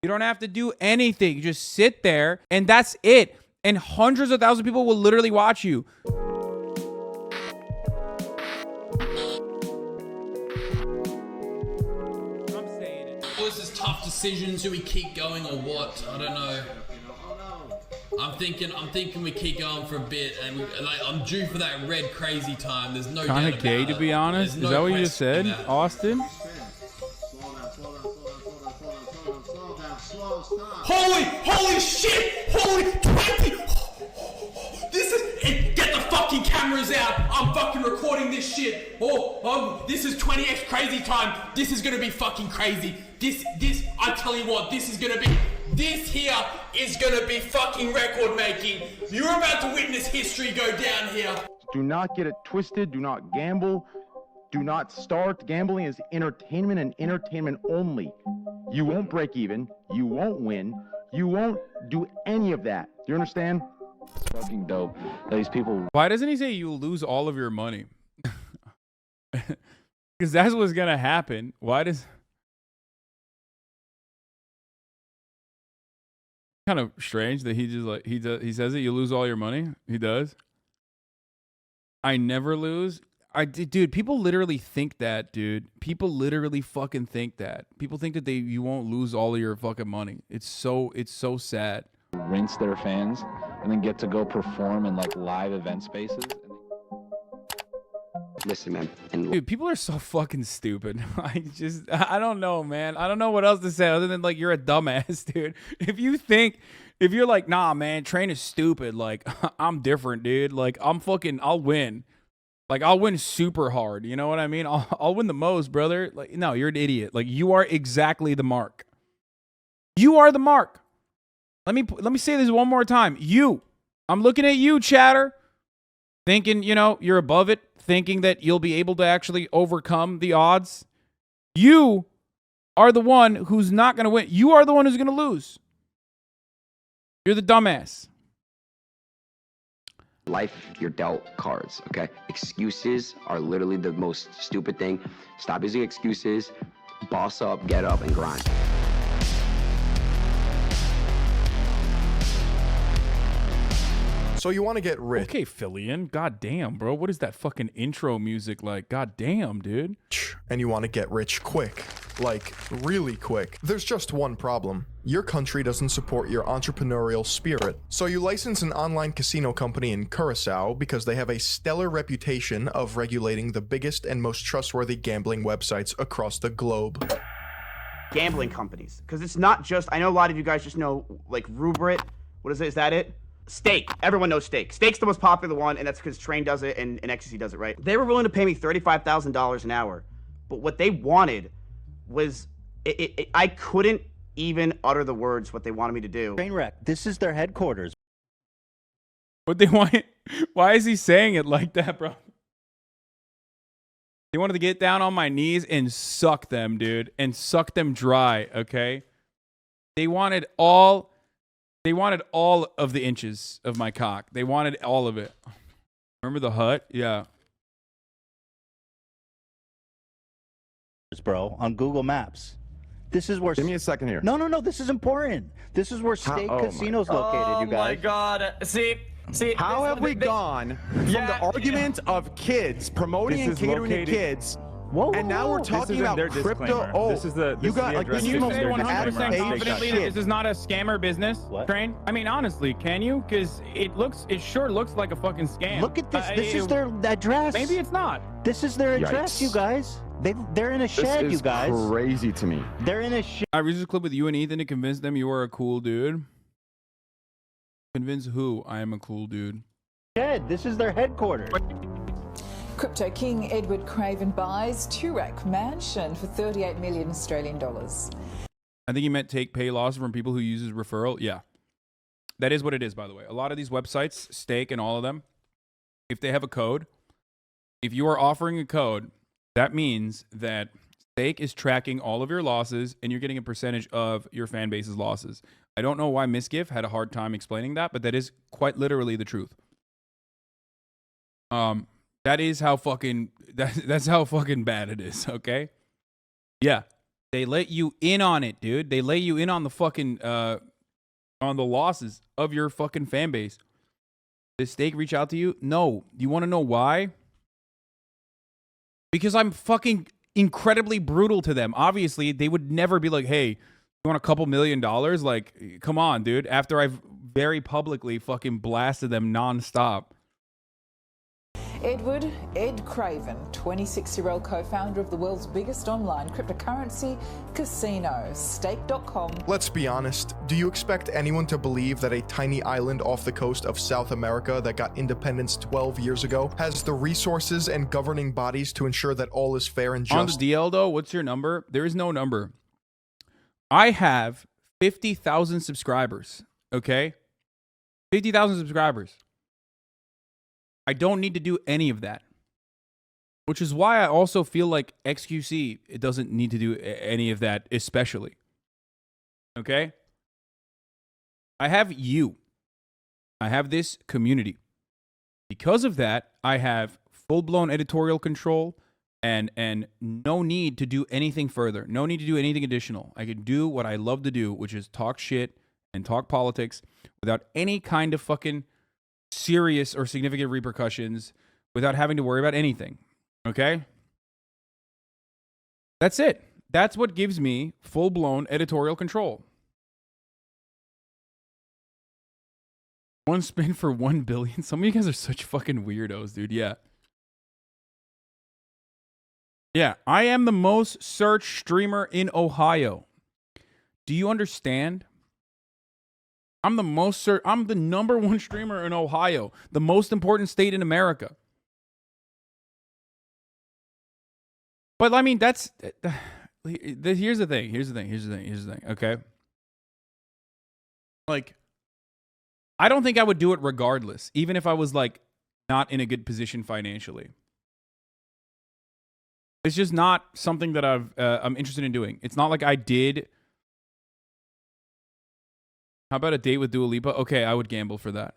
You don't have to do anything. You just sit there and that's it. And hundreds of thousands of people will literally watch you. I'm saying it. Well, this is tough decisions. Do we keep going or what? I don't know. I'm thinking we keep going for a bit, and I'm due for that red crazy time. There's no Kind doubt of gay, about to be it. honest. There's Is no that what you just said, question about it. Austin? Holy shit! Holy 20! This is... Get the fucking cameras out! I'm fucking recording this shit! This is 20x crazy time! This is gonna be fucking crazy! This, I tell you what, this here is gonna be fucking record making! You're about to witness history go down here! Do not get it twisted. Do not gamble. Do not start. Gambling is entertainment and entertainment only. You won't break even. You won't win. You won't do any of that. Do you understand? It's fucking dope. These people. Why doesn't he say you'll lose all of your money? Because that's what's gonna happen. Why does... Kind of strange that he just like he says it. You lose all your money. He does. I never lose. Dude, people literally think that, dude. People literally fucking think that. People think that you won't lose all of your fucking money. It's so sad. Rinse their fans and then get to go perform in like live event spaces. Listen, man. Dude, people are so fucking stupid. I don't know, man. I don't know what else to say other than like you're a dumbass, dude. If you're like, nah, man, train is stupid. Like, I'm different, dude. Like, I'll win. Like, I'll win super hard. You know what I mean? I'll win the most, brother. Like, no, you're an idiot. Like, you are exactly the mark. You are the mark. Let me say this one more time. I'm looking at you, chatter. Thinking, you're above it. Thinking that you'll be able to actually overcome the odds. You are the one who's not going to win. You are the one who's going to lose. You're the dumbass. Life, you're dealt cards, okay? Excuses are literally the most stupid thing. Stop using excuses. Boss up, get up, and grind. So you want to get rich. Okay, Philion. God damn, bro. What is that fucking intro music like? God damn, dude. And you want to get rich quick. Like, really quick. There's just one problem. Your country doesn't support your entrepreneurial spirit. So you license an online casino company in Curacao because they have a stellar reputation of regulating the biggest and most trustworthy gambling websites across the globe. Gambling companies. Because it's not just, I know a lot of you guys just know, like, Rubrit. What is it? Is that it? Stake. Everyone knows Stake. Stake's the most popular one, and that's because Train does it and Ecstasy does it, right? They were willing to pay me $35,000 an hour. But what they wanted was, I couldn't even utter the words what they wanted me to do. Trainwreck. This is their headquarters. What they want? Why is he saying it like that, bro? They wanted to get down on my knees and suck them, dude. And suck them dry, okay? They wanted all of the inches of my cock. They wanted all of it. Remember the hut? Yeah. Bro, on Google Maps. This is where... Give me a second here. No. This is important. This is where State Casino's located, you guys. Oh my God. See. How have we gone from the argument of kids promoting and catering to kids? Whoa, and now we're talking about crypto. Oh, this is the you got like Can you say 100% confidently that this is not a scammer business, Train? I mean, honestly, can you? Because it sure looks like a fucking scam. Look at this. This is their address. Maybe it's not. This is their address, you guys. They're in a shed, you guys. This is crazy to me. They're in a shed. I read this clip with you and Ethan to convince them you are a cool dude. Convince who I am a cool dude? This is their headquarters. Crypto king Edward Craven buys Toorak mansion for 38 million Australian dollars. I think he meant take pay loss from people who uses referral. Yeah. That is what it is, by the way. A lot of these websites, Stake and all of them, if they have a code, if you are offering a code, that means that Stake is tracking all of your losses and you're getting a percentage of your fan base's losses. I don't know why Misgift had a hard time explaining that, but that is quite literally the truth. That is how fucking that's how fucking bad it is, okay? Yeah. They let you in on it, dude. They let you in on the fucking on the losses of your fucking fan base. Did Steak reach out to you? No. You want to know why? Because I'm fucking incredibly brutal to them. Obviously, they would never be like, hey, you want a couple $1 million? Like, come on, dude. After I've very publicly fucking blasted them nonstop. Ed Craven, 26-year-old co-founder of the world's biggest online cryptocurrency casino, Stake.com. Let's be honest, do you expect anyone to believe that a tiny island off the coast of South America that got independence 12 years ago has the resources and governing bodies to ensure that all is fair and just? On the DL, though, what's your number? There is no number. I have 50,000 subscribers, okay? 50,000 subscribers. I don't need to do any of that. Which is why I also feel like XQC, it doesn't need to do any of that, especially. Okay? I have you. I have this community. Because of that, I have full-blown editorial control and no need to do anything further. No need to do anything additional. I can do what I love to do, which is talk shit and talk politics without any kind of fucking serious or significant repercussions, without having to worry about anything. Okay? That's it. That's what gives me full-blown editorial control. One spin for 1 billion. Some of you guys are such fucking weirdos, dude. Yeah. Yeah, I am the most searched streamer in Ohio. Do you understand? I'm the #1 streamer in Ohio, the most important state in America. But I mean, here's the thing. Okay. Like, I don't think I would do it regardless, even if I was like not in a good position financially. It's just not something that I'm interested in doing. It's not like I did. How about a date with Dua Lipa? Okay, I would gamble for that.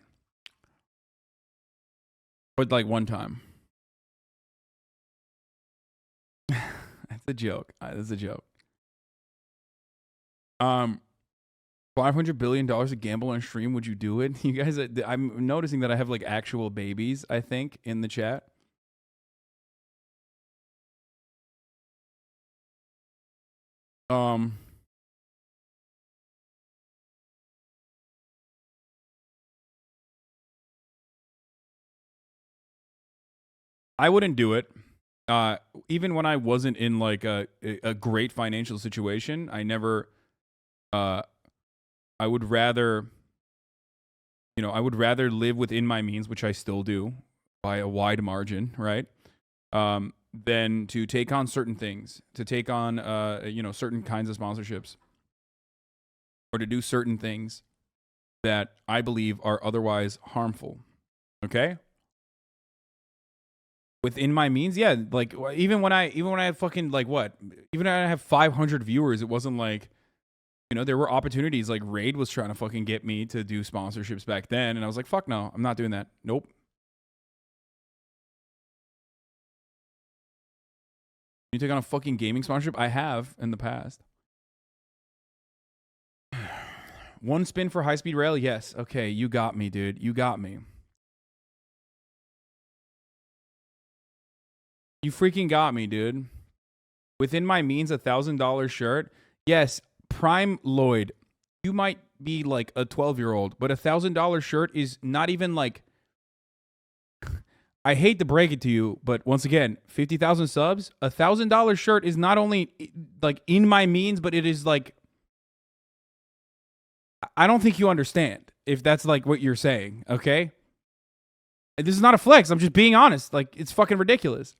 But like one time. That's a joke. That's a joke. $500 billion to gamble on stream. Would you do it? You guys, I'm noticing that I have like actual babies, I think, in the chat. I wouldn't do it. Even when I wasn't in like a great financial situation, I never, I would rather, I would rather live within my means, which I still do by a wide margin, right? Than to take on certain things, to take on, certain kinds of sponsorships, or to do certain things that I believe are otherwise harmful. Okay? Within my means, yeah. Like even when I have fucking like what? Even when I have 500 viewers, it wasn't like, there were opportunities. Like Raid was trying to fucking get me to do sponsorships back then, and I was like, fuck no, I'm not doing that. Nope. You take on a fucking gaming sponsorship? I have in the past. One spin for high-speed rail? Yes. Okay, you got me, dude. You got me. You freaking got me, dude. Within my means, $1,000 shirt? Yes, Prime Lloyd. You might be like a 12-year-old, but $1,000 shirt is not even like... I hate to break it to you, but once again, 50,000 subs, $1,000 shirt is not only like in my means, but it is like, I don't think you understand if that's like what you're saying. Okay. This is not a flex. I'm just being honest. Like it's fucking ridiculous.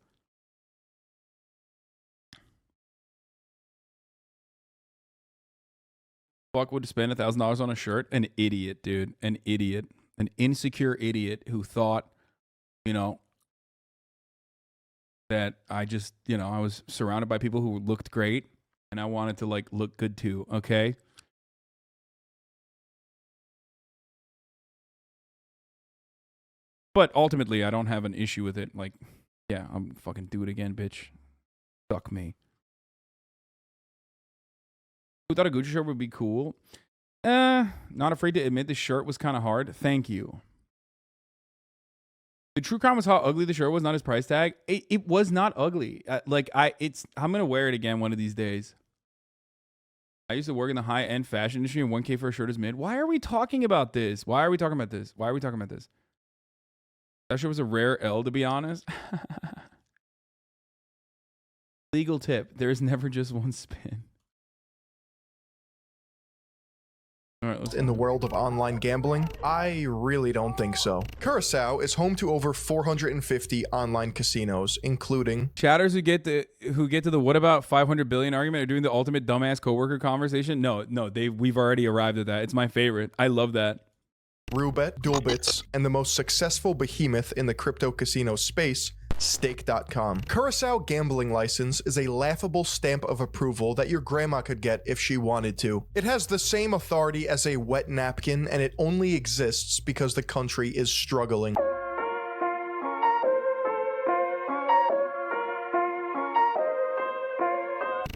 Fuck would spend $1,000 on a shirt? An idiot, dude. An idiot. An insecure idiot who thought, that I just, I was surrounded by people who looked great and I wanted to like look good too. Okay. But ultimately I don't have an issue with it. Like, yeah, I'm fucking do it again, bitch. Fuck me. Who thought a Gucci shirt would be cool? Not afraid to admit the shirt was kind of hard. Thank you. The true crime was how ugly the shirt was, not his price tag. It was not ugly. I'm gonna wear it again one of these days. I used to work in the high-end fashion industry, and 1K for a shirt is mid. Why are we talking about this? Why are we talking about this? Why are we talking about this? That shirt was a rare L, to be honest. Legal tip: there is never just one spin. All right, in the world of online gambling? I really don't think so. Curacao is home to over 450 online casinos, including chatters who get to the what about 500 billion argument are doing the ultimate dumbass coworker conversation. No, we've already arrived at that. It's my favorite. I love that. Roobet, Duelbits, and the most successful behemoth in the crypto casino space, Stake.com. Curacao gambling license is a laughable stamp of approval that your grandma could get if she wanted to. It has the same authority as a wet napkin, and it only exists because the country is struggling.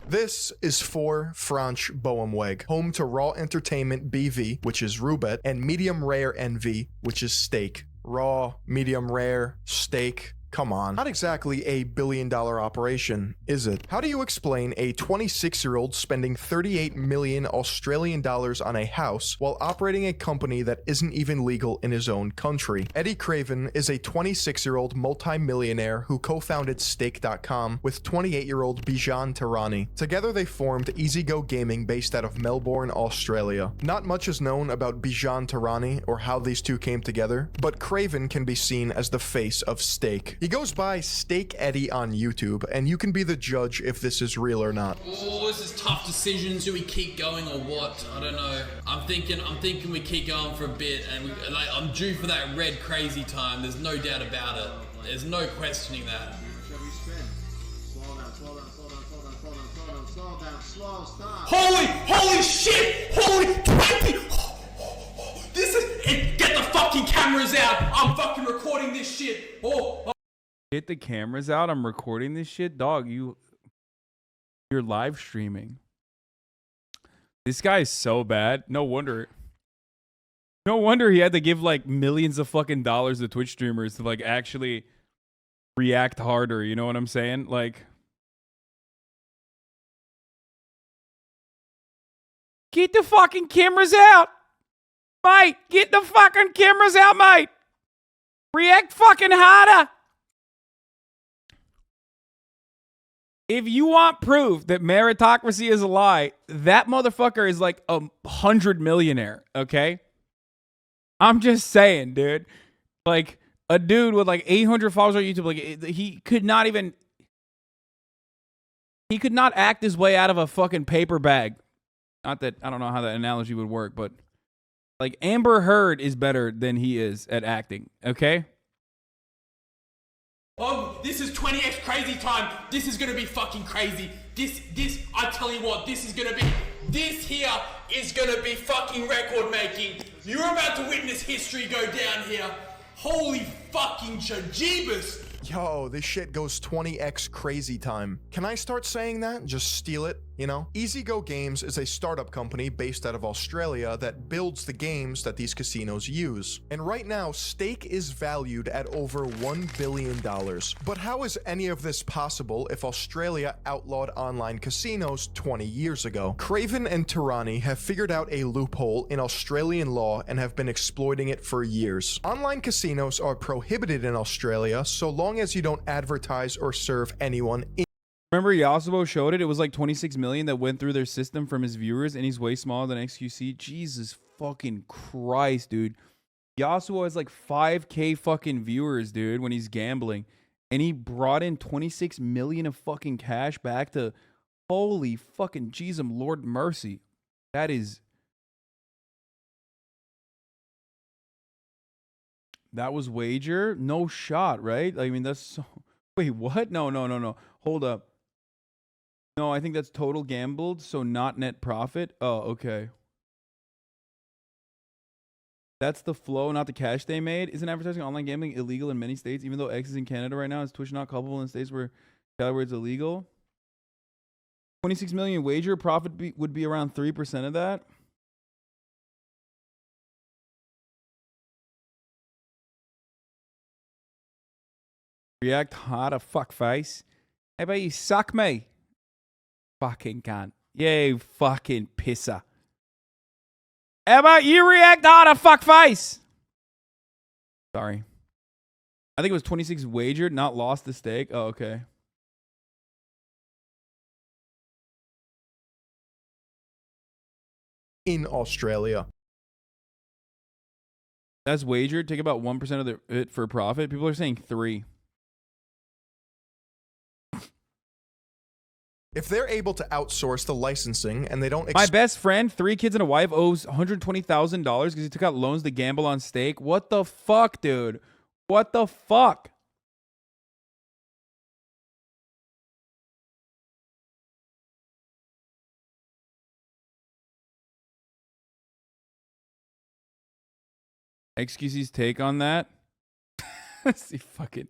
This is for Franche Boemweg, home to Raw Entertainment BV, which is Roobet, and Medium Rare NV, which is Stake. Raw, medium rare, steak. Come on. Not exactly a billion-dollar operation, is it? How do you explain a 26-year-old spending 38 million Australian dollars on a house while operating a company that isn't even legal in his own country? Eddie Craven is a 26-year-old multi-millionaire who co-founded Stake.com with 28-year-old Bijan Tarani. Together they formed EasyGo Gaming based out of Melbourne, Australia. Not much is known about Bijan Tarani or how these two came together, but Craven can be seen as the face of Stake. He goes by Steak Eddie on YouTube, and you can be the judge if this is real or not. Oh, this is tough decisions. Do we keep going or what? I don't know. I'm thinking we keep going for a bit, and I'm due for that red crazy time. There's no doubt about it. There's no questioning that. Holy shit! Holy 20! This is get the fucking cameras out. I'm fucking recording this shit. Oh. Get the cameras out. I'm recording this shit. Dog, you're live streaming. This guy is so bad. No wonder he had to give like millions of fucking dollars to Twitch streamers to like actually react harder. You know what I'm saying? Like, get the fucking cameras out. Mate, get the fucking cameras out, mate. React fucking harder. If you want proof that meritocracy is a lie, that motherfucker is like 100 millionaire, okay? I'm just saying, dude. Like, a dude with like 800 followers on YouTube, like, he could not act his way out of a fucking paper bag. Not that, I don't know how that analogy would work, but like Amber Heard is better than he is at acting, okay? Oh, this is 20x crazy time. This is gonna be fucking crazy. This, I tell you what, this here is gonna be fucking record making. You're about to witness history go down here. Holy fucking jeebus. Yo, this shit goes 20x crazy time. Can I start saying that? Just steal it, you know? EasyGo Games is a startup company based out of Australia that builds the games that these casinos use. And right now, Stake is valued at over $1 billion. But how is any of this possible if Australia outlawed online casinos 20 years ago? Craven and Tarani have figured out a loophole in Australian law and have been exploiting it for years. Online casinos are prohibited in Australia so long as you don't advertise or serve anyone in. Remember Yasuo showed it? It was like 26 million that went through their system from his viewers, and he's way smaller than XQC. Jesus fucking Christ, dude. Yasuo has like 5K fucking viewers, dude, when he's gambling. And he brought in 26 million of fucking cash back to, holy fucking Jesus, Lord mercy. That was wager? No shot, right? I mean, that's so... Wait, what? No. Hold up. No, I think that's total gambled, so not net profit. Oh, okay. That's the flow, not the cash they made. Isn't advertising online gambling illegal in many states? Even though X is in Canada right now, is Twitch not culpable in states where it's illegal? 26 million wager profit would be around 3% of that. React hard a fuck face. How about you suck me? Fucking cunt. You fucking pisser. How about you react hard a fuck face? Sorry. I think it was 26 wagered, not lost the stake. Oh, okay. In Australia. That's wagered. Take about 1% of it for profit. People are saying 3. If they're able to outsource the licensing and they don't... My best friend, 3 kids and a wife, owes $120,000 because he took out loans to gamble on stake. What the fuck, dude? What the fuck? XQC's take on that? Let's see, fucking...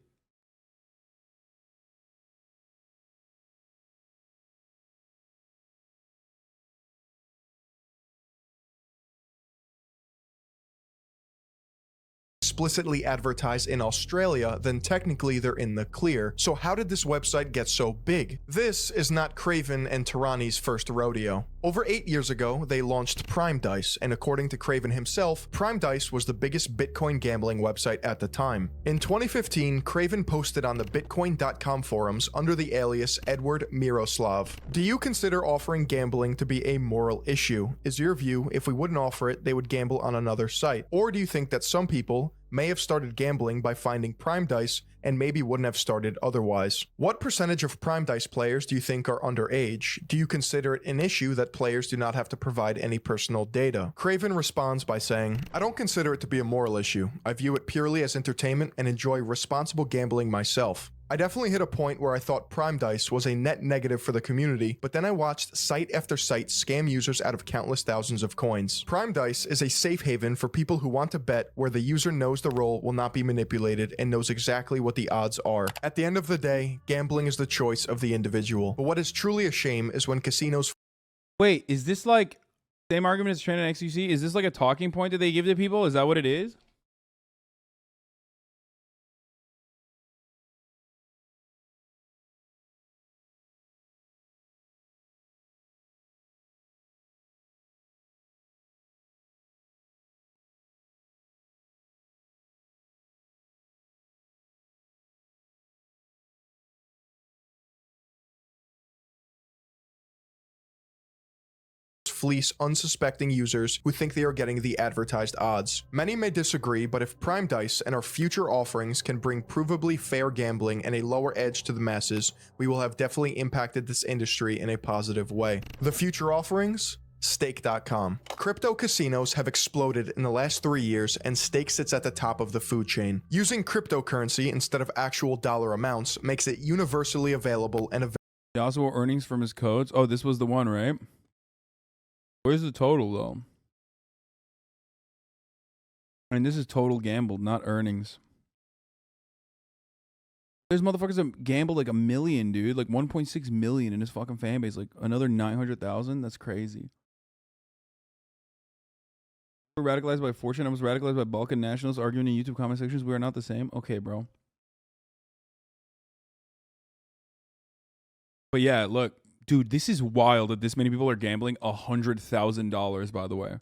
explicitly advertise in Australia, then technically they're in the clear. So how did this website get so big? This is not Craven and Tarani's first rodeo. Over 8 years ago, they launched Prime Dice, and according to Craven himself, Prime Dice was the biggest Bitcoin gambling website at the time. In 2015, Craven posted on the Bitcoin.com forums under the alias Edward Miroslav. Do you consider offering gambling to be a moral issue? Is your view, if we wouldn't offer it, they would gamble on another site? Or do you think that some people may have started gambling by finding Prime Dice and maybe wouldn't have started otherwise? What percentage of Prime Dice players do you think are underage? Do you consider it an issue that players do not have to provide any personal data? Craven responds by saying, I don't consider it to be a moral issue. I view it purely as entertainment and enjoy responsible gambling myself. I definitely hit a point where I thought Prime Dice was a net negative for the community, but then I watched site after site scam users out of countless thousands of coins. Prime Dice is a safe haven for people who want to bet where the user knows the roll will not be manipulated and knows exactly what the odds are. At the end of the day, gambling is the choice of the individual. But what is truly a shame is when casinos... Wait, is this like... Same argument as Trend and XQC? Is this like a talking point that they give to people? Is that what it is? fleece unsuspecting users who think they are getting the advertised odds. Many may disagree, but if Prime Dice and our future offerings can bring provably fair gambling and a lower edge to the masses, we will have definitely impacted this industry in a positive way. The future offerings? Stake.com. Crypto casinos have exploded in the last 3 years, and Stake sits at the top of the food chain. Using cryptocurrency instead of actual dollar amounts makes it universally available and Possible earnings from his codes. Oh, this was the one, right? Where's the total, though? I mean, this is total gambled, not earnings. There's motherfuckers that gambled like 1 million, dude. Like 1.6 million in his fucking fan base. Like another 900,000. That's crazy. We're radicalized by fortune. I was radicalized by Balkan nationalists arguing in YouTube comment sections. We are not the same. Okay, bro. But yeah, look, dude, this is wild that this many people are gambling $100,000, by the way.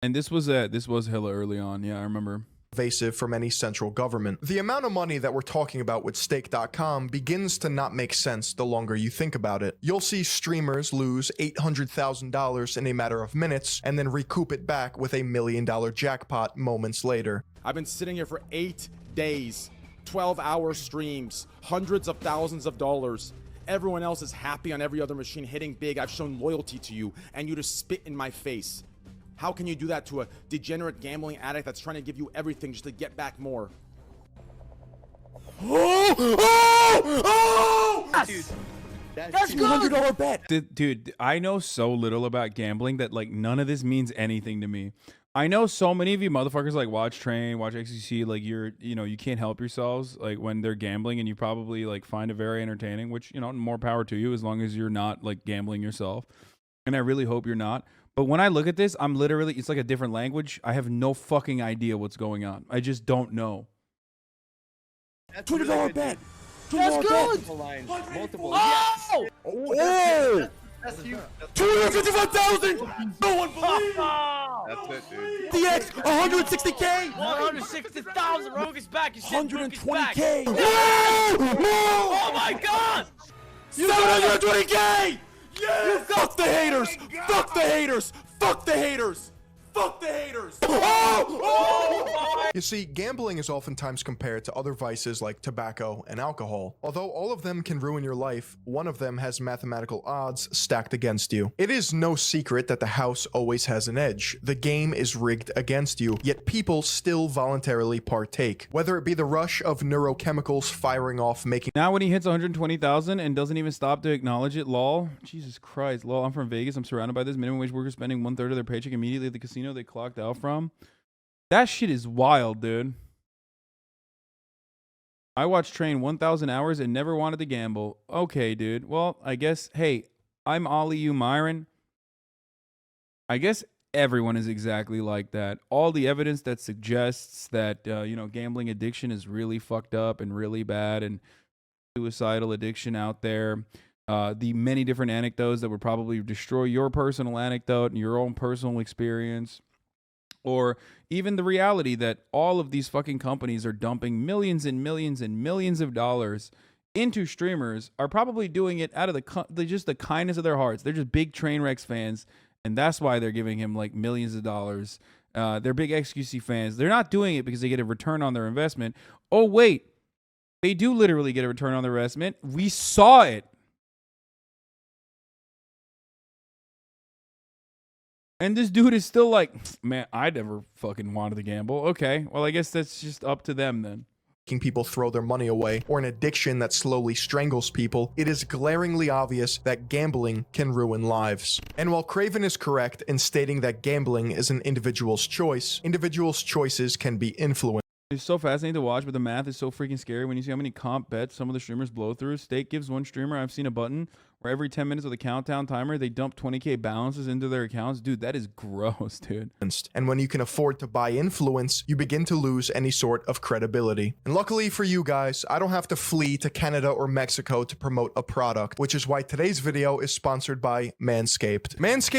And this was hella early on. Yeah, I remember. Invasive from any central government. The amount of money that we're talking about with Stake.com begins to not make sense the longer you think about it. You'll see streamers lose $800,000 in a matter of minutes and then recoup it back with a $1 million jackpot moments later. I've been sitting here for 8 days, 12-hour streams, hundreds of thousands of dollars. Everyone else is happy on every other machine hitting big. I've shown loyalty to you, and you just spit in my face. How can you do that to a degenerate gambling addict that's trying to give you everything just to get back more? Oh! Oh! Oh! Dude, That's $200 bet. Dude, I know so little about gambling that like none of this means anything to me. I know so many of you motherfuckers like watch Train, watch XQC, like you can't help yourselves like when they're gambling, and you probably like find it very entertaining, which, more power to you as long as you're not like gambling yourself. And I really hope you're not. But when I look at this, I'm literally, it's like a different language. I have no fucking idea what's going on. I just don't know. $200 bet. That's good. Multiple. Oh! Oh! That's huge. 255,000. No one believes. That's it, dude. DX 160K. 160,000. Rogue is back. 120K. No! Oh my God! 720K. Yeah. Fuck the haters. Fuck the haters. Fuck the haters. Fuck the haters. You see, gambling is oftentimes compared to other vices like tobacco and alcohol. Although all of them can ruin your life, one of them has mathematical odds stacked against you. It is no secret that the house always has an edge. The game is rigged against you, yet people still voluntarily partake. Whether it be the rush of neurochemicals firing off making— Now when he hits 120,000 and doesn't even stop to acknowledge it, lol. Jesus Christ, lol. I'm from Vegas. I'm surrounded by this. Minimum wage workers spending 1/3 of their paycheck immediately at the casino they clocked out from. That shit is wild, dude. I watched Train 1,000 hours and never wanted to gamble. Okay, dude. Well, I guess, hey, I'm Ollie U. Myron. I guess everyone is exactly like that. All the evidence that suggests that, gambling addiction is really fucked up and really bad, and suicidal addiction out there. The many different anecdotes that would probably destroy your personal anecdote and your own personal experience. Or even the reality that all of these fucking companies are dumping millions and millions and millions of dollars into streamers, are probably doing it out of the kindness of their hearts. They're just big Trainwrecks fans, and that's why they're giving him like millions of dollars. They're big XQC fans. They're not doing it because they get a return on their investment. Oh, wait. They do literally get a return on their investment. We saw it. And this dude is still like, man, I never fucking wanted to gamble. Okay, well, I guess that's just up to them then. Making people throw their money away, or an addiction that slowly strangles people, it is glaringly obvious that gambling can ruin lives. And while Craven is correct in stating that gambling is an individual's choice, individuals' choices can be influenced. It's so fascinating to watch, but the math is so freaking scary when you see how many comp bets some of the streamers blow through. Stake gives one streamer, I've seen a button where every 10 minutes of the countdown timer, they dump 20K balances into their accounts. Dude, that is gross, dude. And when you can afford to buy influence, you begin to lose any sort of credibility. And luckily for you guys, I don't have to flee to Canada or Mexico to promote a product, which is why today's video is sponsored by Manscaped. Manscaped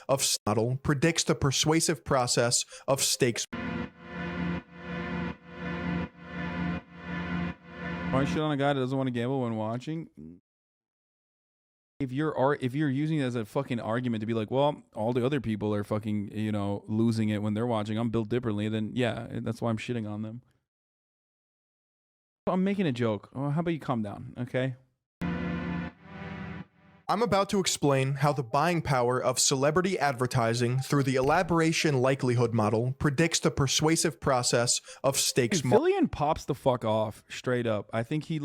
of Snuttle predicts the persuasive process of stakes. Why shit on a guy that doesn't want to gamble when watching? If you're using it as a fucking argument to be like, well, all the other people are fucking, losing it when they're watching, I'm built differently, then yeah, that's why I'm shitting on them. I'm making a joke. Well, how about you calm down, okay? I'm about to explain how the buying power of celebrity advertising through the elaboration likelihood model predicts the persuasive process of stakes. Philion pops the fuck off straight up. I think he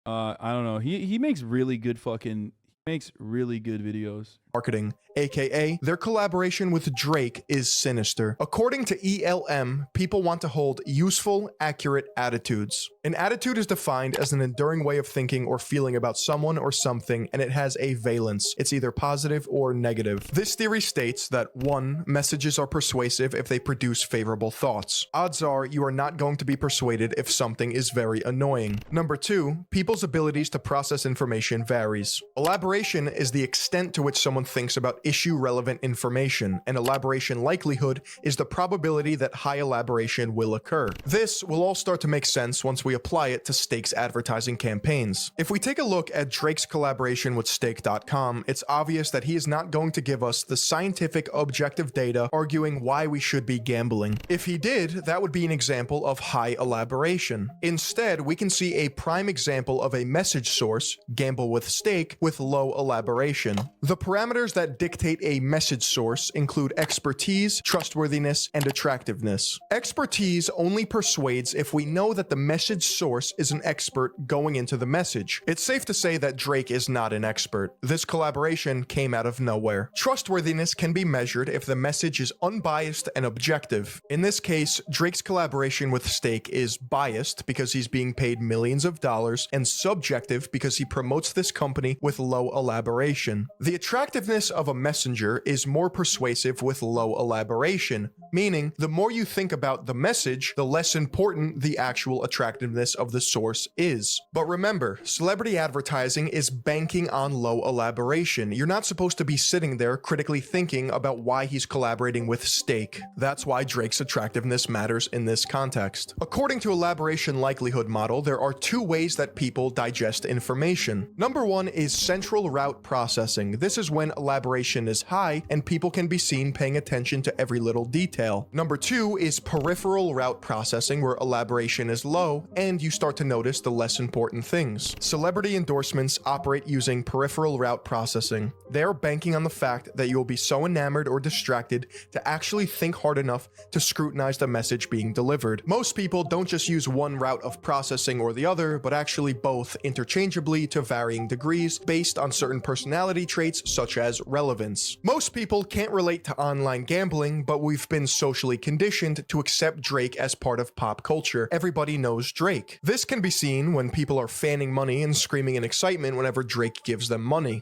I don't know. He makes really good videos. Marketing, aka their collaboration with Drake, is sinister. According to ELM, people want to hold useful, accurate attitudes. An attitude is defined as an enduring way of thinking or feeling about someone or something, and it has a valence. It's either positive or negative. This theory states that 1. Messages are persuasive if they produce favorable thoughts. Odds are you are not going to be persuaded if something is very annoying. Number 2, people's abilities to process information varies. Elaboration is the extent to which someone thinks about issue-relevant information, and elaboration likelihood is the probability that high elaboration will occur. This will all start to make sense once we apply it to Stakes advertising campaigns. If we take a look at Drake's collaboration with Stake.com, it's obvious that he is not going to give us the scientific objective data arguing why we should be gambling. If he did, that would be an example of high elaboration. Instead, we can see a prime example of a message source, Gamble with Stake, with low elaboration. The parameters Parameters that dictate a message source include expertise, trustworthiness, and attractiveness. Expertise only persuades if we know that the message source is an expert going into the message. It's safe to say that Drake is not an expert. This collaboration came out of nowhere. Trustworthiness can be measured if the message is unbiased and objective. In this case, Drake's collaboration with Stake is biased because he's being paid millions of dollars, and subjective because he promotes this company with low elaboration. The attractiveness of a messenger is more persuasive with low elaboration, meaning the more you think about the message, the less important the actual attractiveness of the source is. But remember, celebrity advertising is banking on low elaboration. You're not supposed to be sitting there critically thinking about why he's collaborating with Stake. That's why Drake's attractiveness matters in this context. According to elaboration likelihood model, there are two ways that people digest information. Number one is central route processing. This is when elaboration is high and people can be seen paying attention to every little detail. Number two is peripheral route processing, where elaboration is low and you start to notice the less important things. Celebrity endorsements operate using peripheral route processing. They are banking on the fact that you will be so enamored or distracted to actually think hard enough to scrutinize the message being delivered. Most people don't just use one route of processing or the other, but actually both interchangeably to varying degrees based on certain personality traits such as relevance. Most people can't relate to online gambling, but we've been socially conditioned to accept Drake as part of pop culture. Everybody knows Drake. This can be seen when people are fanning money and screaming in excitement whenever Drake gives them money.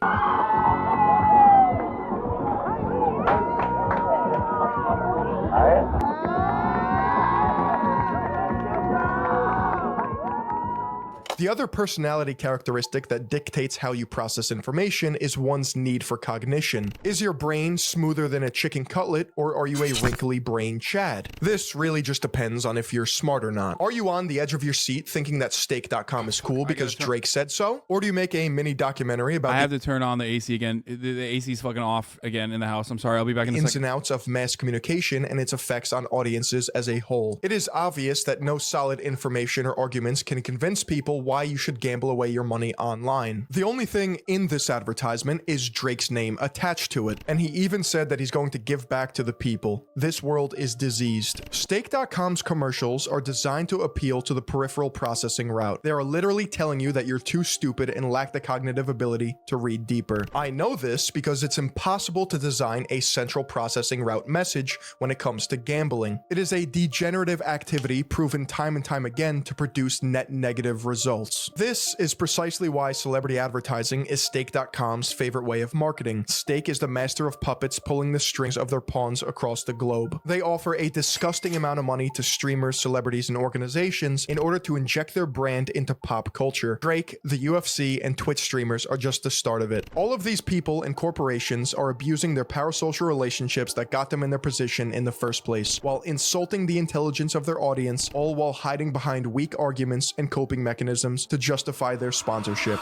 The other personality characteristic that dictates how you process information is one's need for cognition. Is your brain smoother than a chicken cutlet, or are you a wrinkly brain Chad? This really just depends on if you're smart or not. Are you on the edge of your seat thinking that Stake.com is cool because Drake said so? Or do you make a mini documentary about I have to turn on the AC again. The AC's fucking off again in the house. I'm sorry. I'll be back in a ins second. and outs of mass communication and its effects on audiences as a whole? It is obvious that no solid information or arguments can convince people why you should gamble away your money online. The only thing in this advertisement is Drake's name attached to it, and he even said that he's going to give back to the people. This world is diseased. Stake.com's commercials are designed to appeal to the peripheral processing route. They are literally telling you that you're too stupid and lack the cognitive ability to read deeper. I know this because it's impossible to design a central processing route message when it comes to gambling. It is a degenerative activity proven time and time again to produce net negative results. This is precisely why celebrity advertising is Stake.com's favorite way of marketing. Stake is the master of puppets pulling the strings of their pawns across the globe. They offer a disgusting amount of money to streamers, celebrities, and organizations in order to inject their brand into pop culture. Drake, the UFC, and Twitch streamers are just the start of it. All of these people and corporations are abusing their parasocial relationships that got them in their position in the first place, while insulting the intelligence of their audience, all while hiding behind weak arguments and coping mechanisms to justify their sponsorship.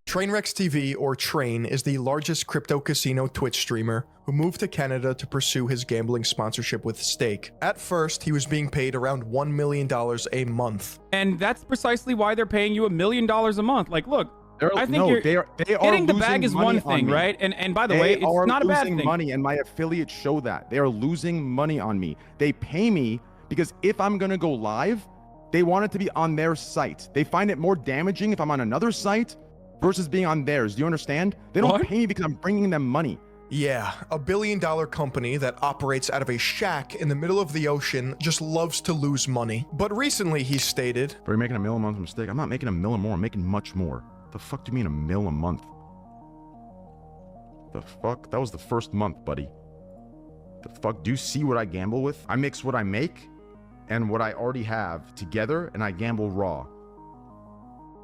Trainwrecks TV, or Train, is the largest crypto casino Twitch streamer who moved to Canada to pursue his gambling sponsorship with Stake. At first, he was being paid around $1 million a month. And that's precisely why they're paying you $1 million a month. Like, look, I think they are getting the bag losing is money one on thing, me. right? And by the way, it's not a bad losing thing. money, and my affiliates show that. They are losing money on me. They pay me because if I'm going to go live, they want it to be on their site. They find it more damaging if I'm on another site versus being on theirs. Do you understand? They don't pay me because I'm bringing them money. Yeah, a billion-dollar company that operates out of a shack in the middle of the ocean just loves to lose money. But recently he stated, "Are you making $1 million a month mistake? I'm not making $1 million more. I'm making much more. The fuck do you mean $1 million a month? The fuck? That was the first month, buddy. The fuck? Do you see what I gamble with? I mix what I make and what I already have together, and I gamble raw.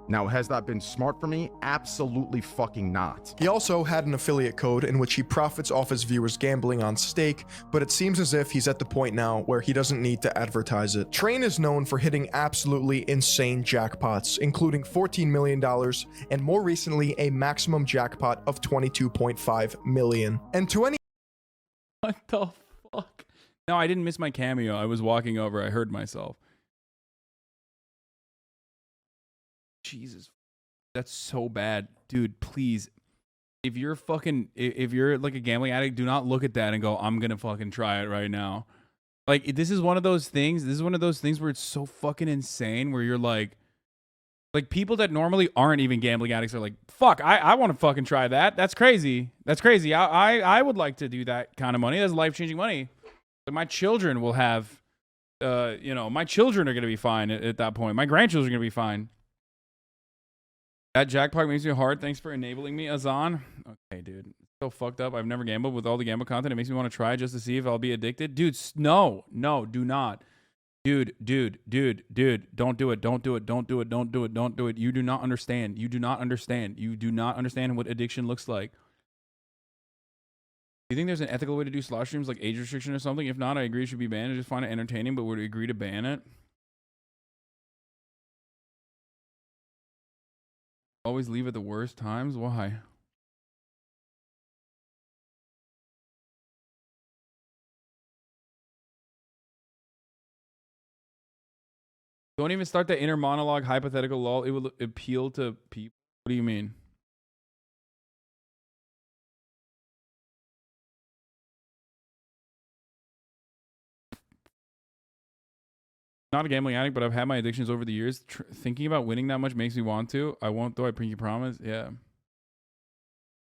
Now, has that been smart for me? Absolutely fucking not." He also had an affiliate code in which he profits off his viewers gambling on Stake, but it seems as if he's at the point now where he doesn't need to advertise it. Train is known for hitting absolutely insane jackpots, including $14 million and more recently a maximum jackpot of $22.5 million. And to any— What the fuck? No, I didn't miss my cameo. I was walking over. I heard myself. Jesus. That's so bad. Dude, please. If you're like a gambling addict, do not look at that and go, I'm going to fucking try it right now. Like, this is one of those things. This is one of those things where it's so fucking insane where you're like people that normally aren't even gambling addicts are like, fuck, I want to fucking try that. That's crazy. That's crazy. I would like to do that kind of money. That's life-changing money. Like, my children will have, my children are going to be fine at that point. My grandchildren are going to be fine. That jackpot makes me hard. Thanks for enabling me, Hasan. Okay, dude. It's so fucked up. I've never gambled. With all the gamble content, it makes me want to try just to see if I'll be addicted. Dude, no, do not. Dude, don't do it. Don't do it. Don't do it. You do not understand. You do not understand what addiction looks like. Do you think there's an ethical way to do slot streams, like age restriction or something? If not, I agree it should be banned. I just find it entertaining, but would agree to ban it. Always leave at the worst times? Why? Don't even start the inner monologue hypothetical lol. It will appeal to people. What do you mean? Not a gambling addict, but I've had my addictions over the years. Thinking about winning that much makes me want to. I won't though, I pinky promise. Yeah.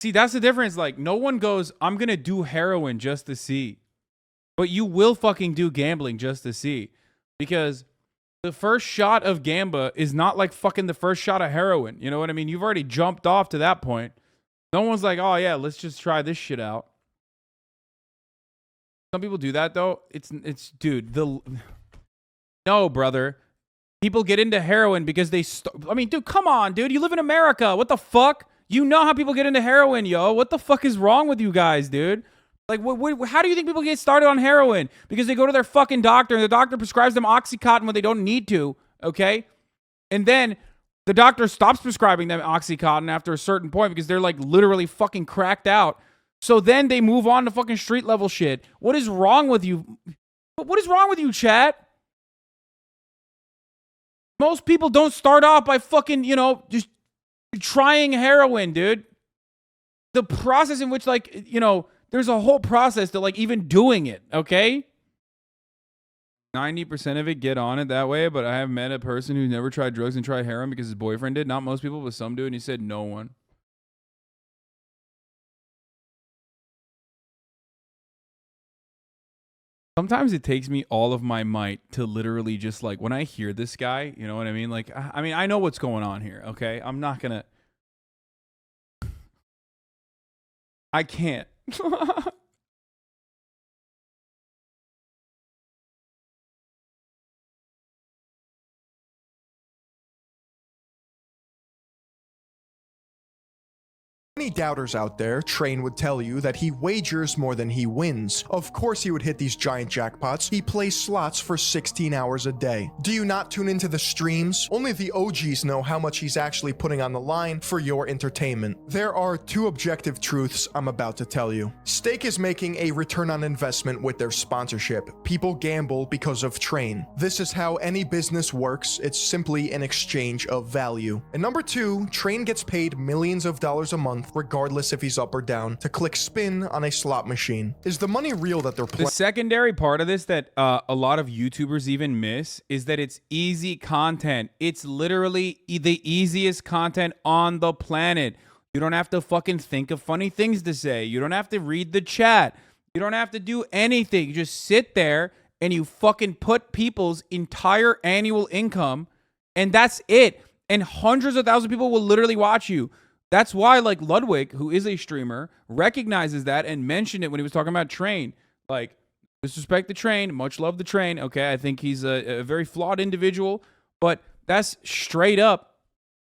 See, that's the difference. Like, no one goes, I'm going to do heroin just to see. But you will fucking do gambling just to see. Because the first shot of gamba is not like fucking the first shot of heroin. You know what I mean? You've already jumped off to that point. No one's like, oh yeah, let's just try this shit out. Some people do that though. It's dude, no, brother. People get into heroin because they I mean, dude, come on, dude. You live in America. What the fuck? You know how people get into heroin, yo. What the fuck is wrong with you guys, dude? Like, how do you think people get started on heroin? Because they go to their fucking doctor, and the doctor prescribes them Oxycontin when they don't need to, okay? And then the doctor stops prescribing them Oxycontin after a certain point because they're, like, literally fucking cracked out. So then they move on to fucking street-level shit. What is wrong with you? What is wrong with you, chat? Most people don't start off by fucking, just trying heroin, dude. The process in which, like, there's a whole process to, like, even doing it, okay? 90% of it get on it that way, but I have met a person who never tried drugs and tried heroin because his boyfriend did. Not most people, but some do, and he said no one. Sometimes it takes me all of my might to literally just, like, when I hear this guy, you know what I mean? Like, I mean, I know what's going on here, okay? I'm not gonna... I can't. Any doubters out there, Train would tell you that he wagers more than he wins. Of course he would hit these giant jackpots. He plays slots for 16 hours a day. Do you not tune into the streams? Only the OGs know how much he's actually putting on the line for your entertainment. There are two objective truths I'm about to tell you. Stake is making a return on investment with their sponsorship. People gamble because of Train. This is how any business works. It's simply an exchange of value. And number two, Train gets paid millions of dollars a month, regardless if he's up or down, to click spin on a slot machine. Is the money real that they're playing? The secondary part of this that a lot of YouTubers even miss is that it's easy content. It's literally the easiest content on the planet. You don't have to fucking think of funny things to say. You don't have to read the chat. You don't have to do anything. You just sit there and you fucking put people's entire annual income, and that's it. And hundreds of thousands of people will literally watch you. That's why, like, Ludwig, who is a streamer, recognizes that and mentioned it when he was talking about Train. Like, disrespect the Train, much love the Train, okay? I think he's a very flawed individual, but that's straight up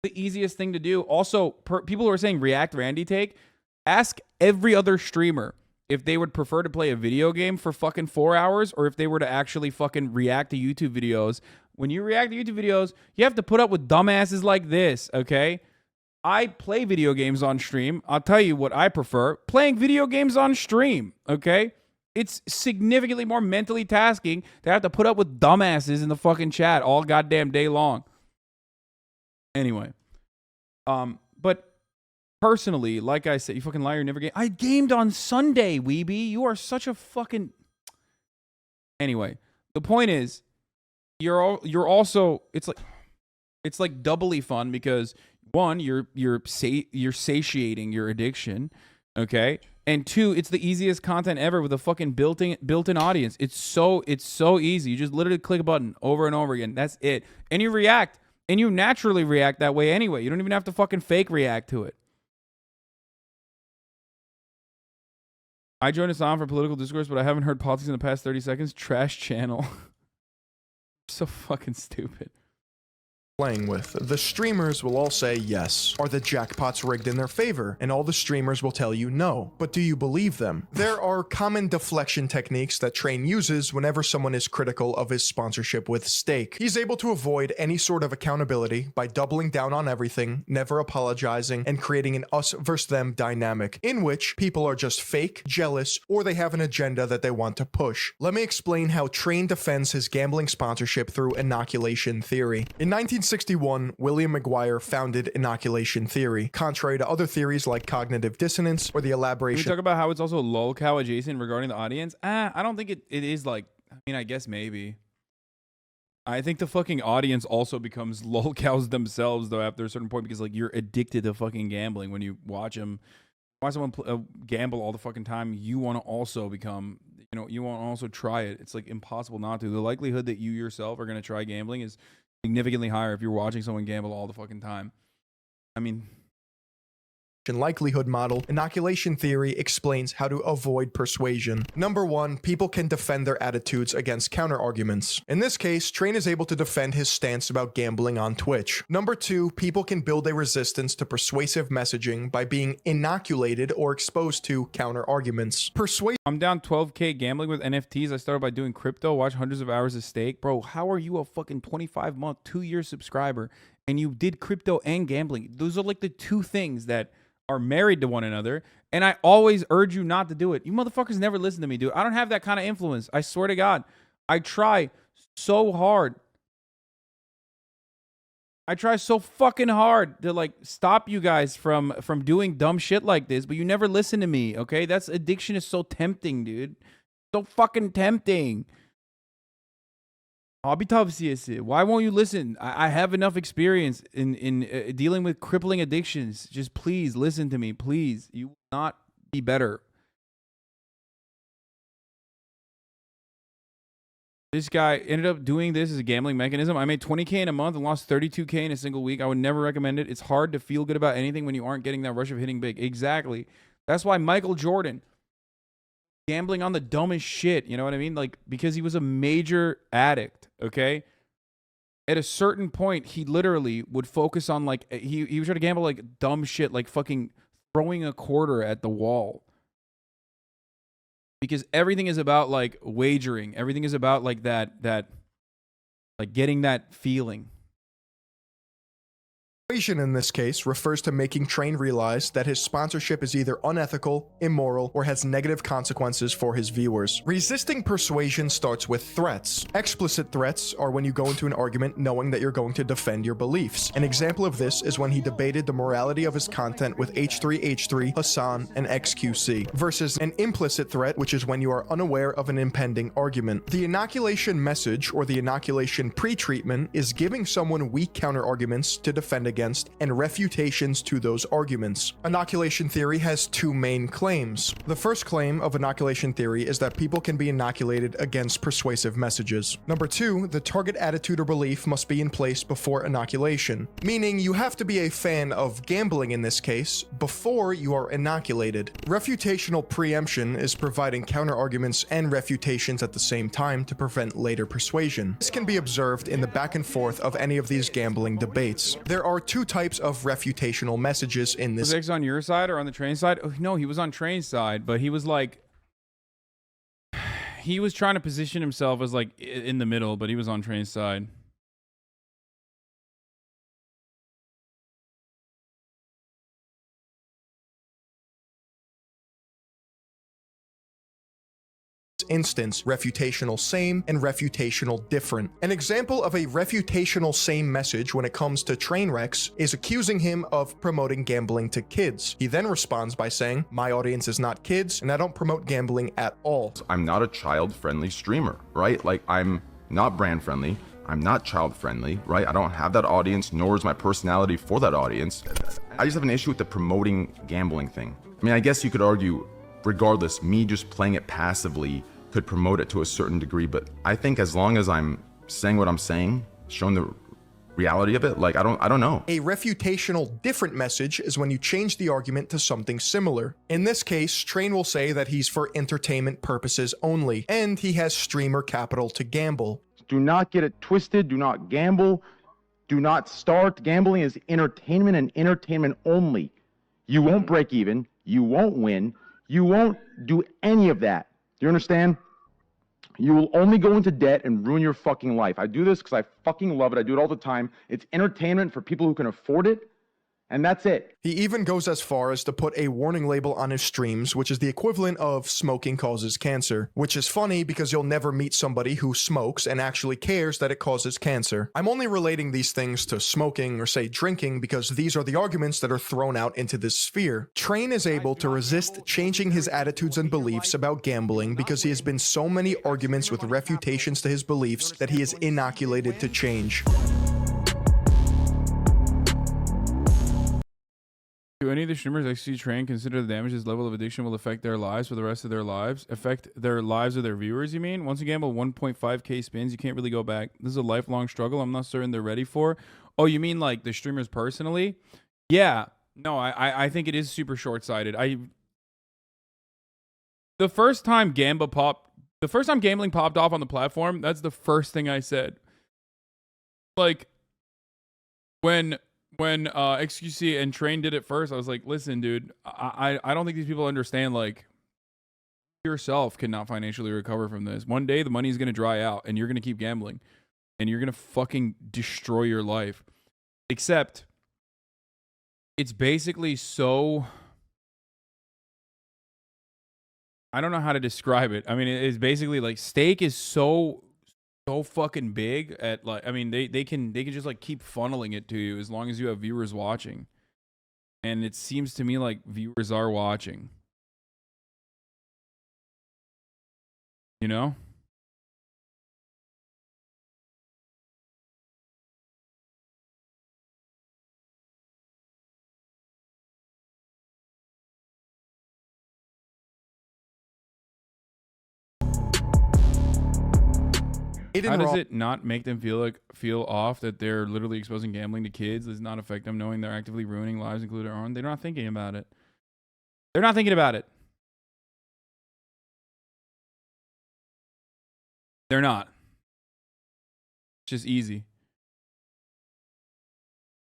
the easiest thing to do. Also, people who are saying React Randy take, ask every other streamer if they would prefer to play a video game for fucking 4 hours or if they were to actually fucking react to YouTube videos. When you react to YouTube videos, you have to put up with dumbasses like this, okay? I play video games on stream. I'll tell you what I prefer. Playing video games on stream, okay? It's significantly more mentally tasking to have to put up with dumbasses in the fucking chat all goddamn day long. Anyway, But personally, like I said, you fucking liar, you never game. I gamed on Sunday, weeby. You are such a fucking. Anyway, the point is, you're also it's like doubly fun because one, you're satiating your addiction, okay, and two, it's the easiest content ever with a fucking built-in audience. It's so easy. You just literally click a button over and over again. That's it, and you react, and you naturally react that way anyway. You don't even have to fucking fake react to it. I joined Hassan for political discourse, but I haven't heard politics in the past 30 seconds. Trash channel. So fucking stupid. Playing with. The streamers will all say yes. Are the jackpots rigged in their favor? And all the streamers will tell you no. But do you believe them? There are common deflection techniques that Train uses whenever someone is critical of his sponsorship with Stake. He's able to avoid any sort of accountability by doubling down on everything, never apologizing, and creating an us versus them dynamic, in which people are just fake, jealous, or they have an agenda that they want to push. Let me explain how Train defends his gambling sponsorship through inoculation theory. In 1961, William McGuire founded inoculation theory, contrary to other theories like cognitive dissonance or the elaboration. Can we talk about how it's also lolcow adjacent regarding the audience? I don't think it is like, I mean, I guess maybe. I think the fucking audience also becomes lolcows themselves though after a certain point because like you're addicted to fucking gambling when you watch someone gamble all the fucking time. You want to also become, you want to also try it. It's like impossible not to. The likelihood that you yourself are going to try gambling is significantly higher if you're watching someone gamble all the fucking time. I mean, likelihood model, inoculation theory explains how to avoid persuasion. Number one, people can defend their attitudes against counter-arguments. In this case, Train is able to defend his stance about gambling on Twitch. Number two, people can build a resistance to persuasive messaging by being inoculated or exposed to counter-arguments. I'm down 12K gambling with NFTs. I started by doing crypto, watch hundreds of hours of Stake. Bro, how are you a fucking 25-month, 2-year subscriber and you did crypto and gambling? Those are like the two things that are married to one another, and I always urge you not to do it. You motherfuckers never listen to me, dude. I don't have that kind of influence. I swear to God. I try so hard. I try so fucking hard to like stop you guys from doing dumb shit like this, but you never listen to me, okay? That's addiction is so tempting, dude. So fucking tempting. Why won't you listen? I have enough experience in dealing with crippling addictions. Just please listen to me, please. You will not be better. This guy ended up doing this as a gambling mechanism. I made 20K in a month and lost 32K in a single week. I would never recommend it. It's hard to feel good about anything when you aren't getting that rush of hitting big. Exactly. That's why Michael Jordan gambling on the dumbest shit, you know what I mean? Like, because he was a major addict, okay? At a certain point, he literally would focus on, like, he would try to gamble, like, dumb shit, like fucking throwing a quarter at the wall. Because everything is about, like, wagering. Everything is about, like, that like, getting that feeling. Persuasion in this case refers to making Train realize that his sponsorship is either unethical, immoral, or has negative consequences for his viewers. Resisting persuasion starts with threats. Explicit threats are when you go into an argument knowing that you're going to defend your beliefs. An example of this is when he debated the morality of his content with H3H3, Hasan, and XQC, versus an implicit threat, which is when you are unaware of an impending argument. The inoculation message, or the inoculation pre-treatment, is giving someone weak counter-arguments to defend against and refutations to those arguments. Inoculation theory has two main claims. The first claim of inoculation theory is that people can be inoculated against persuasive messages. Number two, the target attitude or belief must be in place before inoculation, meaning you have to be a fan of gambling in this case before you are inoculated. Refutational preemption is providing counter-arguments and refutations at the same time to prevent later persuasion. This can be observed in the back and forth of any of these gambling debates. There are two types of refutational messages in this. Was X on your side or on the Train side? Oh, no, he was on Train's side, but he was like, he was trying to position himself as like in the middle, but he was on Train's side. instance, refutational same and refutational different. An example of a refutational same message when it comes to Trainwrecks is accusing him of promoting gambling to kids. He then responds by saying, "My audience is not kids, and I don't promote gambling at all." I'm not a child-friendly streamer, right? Like, I'm not brand-friendly. I'm not child-friendly, right? I don't have that audience, nor is my personality for that audience. I just have an issue with the promoting gambling thing. I mean, I guess you could argue, regardless, me just playing it passively could promote it to a certain degree, but I think as long as I'm saying what I'm saying, showing the reality of it, like, I don't know. A refutational different message is when you change the argument to something similar. In this case, Train will say that he's for entertainment purposes only, and he has streamer capital to gamble. Do not get it twisted. Do not gamble. Do not start. Gambling is entertainment and entertainment only. You won't break even. You won't win. You won't do any of that. Do you understand? You will only go into debt and ruin your fucking life. I do this because I fucking love it. I do it all the time. It's entertainment for people who can afford it. And that's it. He even goes as far as to put a warning label on his streams, which is the equivalent of smoking causes cancer. Which is funny because you'll never meet somebody who smokes and actually cares that it causes cancer. I'm only relating these things to smoking or say drinking because these are the arguments that are thrown out into this sphere. Train is able to resist changing his attitudes and beliefs about gambling because he has been so many arguments with refutations to his beliefs that he is inoculated to change. Do any of the streamers XC Train consider the damage this level of addiction will affect their lives for the rest of their lives? Affect their lives of their viewers, you mean? Once you gamble 1.5k spins, you can't really go back. This is a lifelong struggle I'm not certain they're ready for. Oh, you mean like the streamers personally? Yeah. No, I think it is super short-sighted. The first time gambling popped off on the platform, that's the first thing I said. Like, when XQC and Train did it first, I was like, listen, dude, I don't think these people understand, like, yourself cannot financially recover from this. One day the money is going to dry out and you're going to keep gambling and you're going to fucking destroy your life. Except it's basically so, I don't know how to describe it. I mean, it's basically like Stake is so fucking big at, like, I mean, they can just like keep funneling it to you as long as you have viewers watching. And it seems to me like viewers are watching. You know? How does it not make them feel off that they're literally exposing gambling to kids? Does not affect them knowing they're actively ruining lives, including our own? They're not thinking about it. They're not thinking about it. They're not. It's just easy.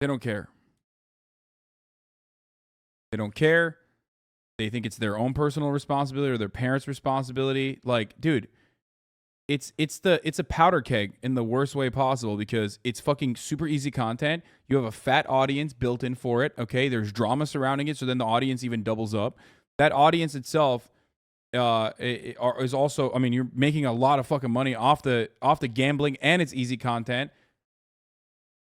They don't care. They don't care. They think it's their own personal responsibility or their parents' responsibility. Like, dude, it's a powder keg in the worst way possible because it's fucking super easy content. You have a fat audience built in for it. Okay, there's drama surrounding it, so then the audience even doubles up. That audience itself is also, I mean, you're making a lot of fucking money off the gambling, and it's easy content.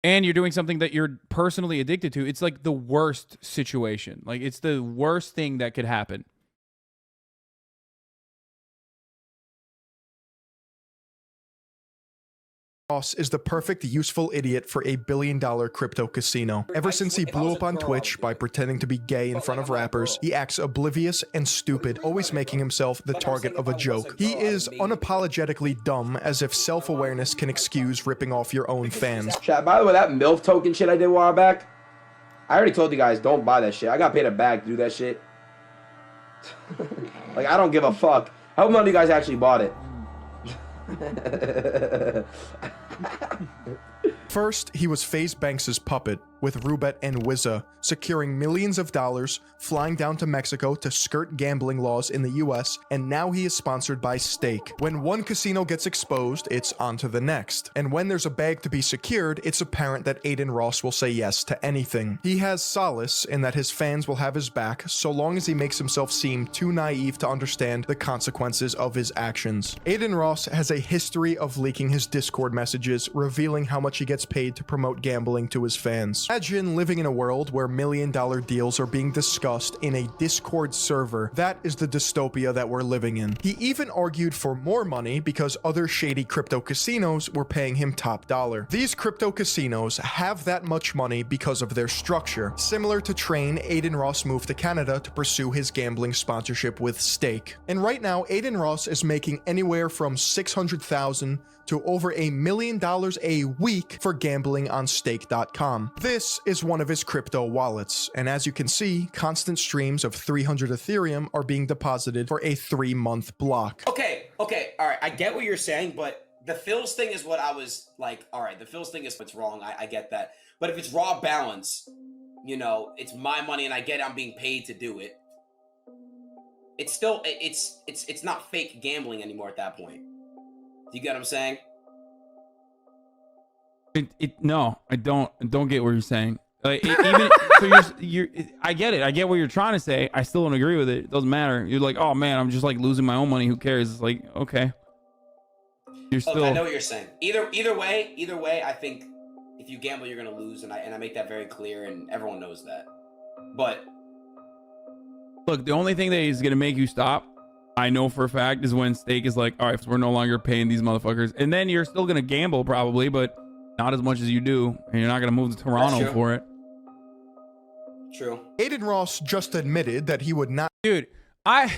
And you're doing something that you're personally addicted to. It's like the worst situation. Like, it's the worst thing that could happen. Ross is the perfect useful idiot for a billion-dollar crypto casino. Ever since he blew up on Twitch by pretending to be gay in front of rappers, he acts oblivious and stupid, always making himself the target of a joke. He is unapologetically dumb, as if self-awareness can excuse ripping off your own fans. Chat, by the way, that MILF token shit I did a while back, I already told you guys, don't buy that shit. I got paid a bag to do that shit. Like, I don't give a fuck. I hope none of you guys actually bought it. First, he was FaZe Banks' puppet. with Rubet and Wizza, securing millions of dollars, flying down to Mexico to skirt gambling laws in the US, and now he is sponsored by Stake. When one casino gets exposed, it's on to the next. And when there's a bag to be secured, it's apparent that Adin Ross will say yes to anything. He has solace in that his fans will have his back so long as he makes himself seem too naive to understand the consequences of his actions. Adin Ross has a history of leaking his Discord messages, revealing how much he gets paid to promote gambling to his fans. Imagine living in a world where million-dollar deals are being discussed in a Discord server. That is the dystopia that we're living in. He even argued for more money because other shady crypto casinos were paying him top dollar. These crypto casinos have that much money because of their structure. Similar to Train, Adin Ross moved to Canada to pursue his gambling sponsorship with Stake. And right now, Adin Ross is making anywhere from $600,000 to over $1 million a week for gambling on stake.com. This is one of his crypto wallets, and as you can see, constant streams of 300 Ethereum are being deposited for a 3-month block. Okay, all right, I get what you're saying, but the Phils thing is what I was like, all right, the Phils thing is what's wrong, I get that. But if it's raw balance, you know, it's my money and I get it, I'm being paid to do it. It's still, it's not fake gambling anymore at that point. Do you get what I'm saying? No, I don't get what you're saying. Like, even so, I get it. I get what you're trying to say. I still don't agree with it. It doesn't matter. You're like, oh man, I'm just like losing my own money. Who cares? It's like, okay. You're still. Okay, I know what you're saying. Either way, I think if you gamble, you're gonna lose, and I make that very clear, and everyone knows that. But look, the only thing that is gonna make you stop, I know for a fact, is when Stake is like, all right, so we're no longer paying these motherfuckers, and then you're still gonna gamble probably, but not as much as you do, and you're not gonna move to Toronto for it. True. Adin Ross just admitted that he would not. Dude, I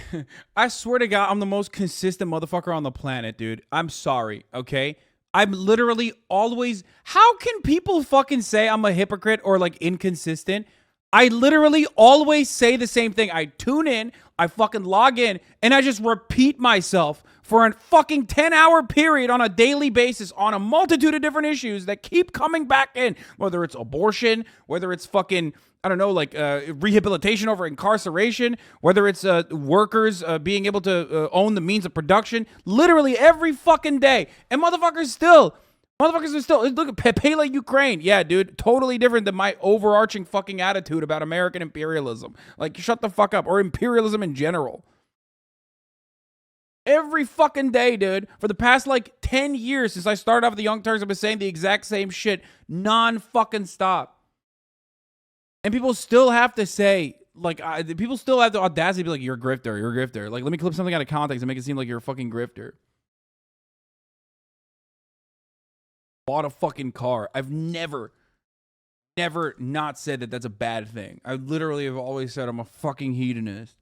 swear to God, I'm the most consistent motherfucker on the planet, dude. I'm sorry, okay? I'm literally always. How can people fucking say I'm a hypocrite or like inconsistent? I literally always say the same thing. I tune in, I fucking log in, and I just repeat myself for a fucking 10-hour period on a daily basis on a multitude of different issues that keep coming back in. Whether it's abortion, whether it's fucking, I don't know, like rehabilitation over incarceration, whether it's workers being able to own the means of production, literally every fucking day. And motherfuckers are still, look at Pele Ukraine. Yeah, dude, totally different than my overarching fucking attitude about American imperialism. Like, shut the fuck up. Or imperialism in general. Every fucking day, dude, for the past like 10 years since I started off with the Young Turks, I've been saying the exact same shit non-fucking stop. And people still have to say, like, people still have the audacity to be like, you're a grifter, you're a grifter. Like, let me clip something out of context and make it seem like you're a fucking grifter. Bought a fucking car. I've never not said that that's a bad thing. I literally have always said I'm a fucking hedonist.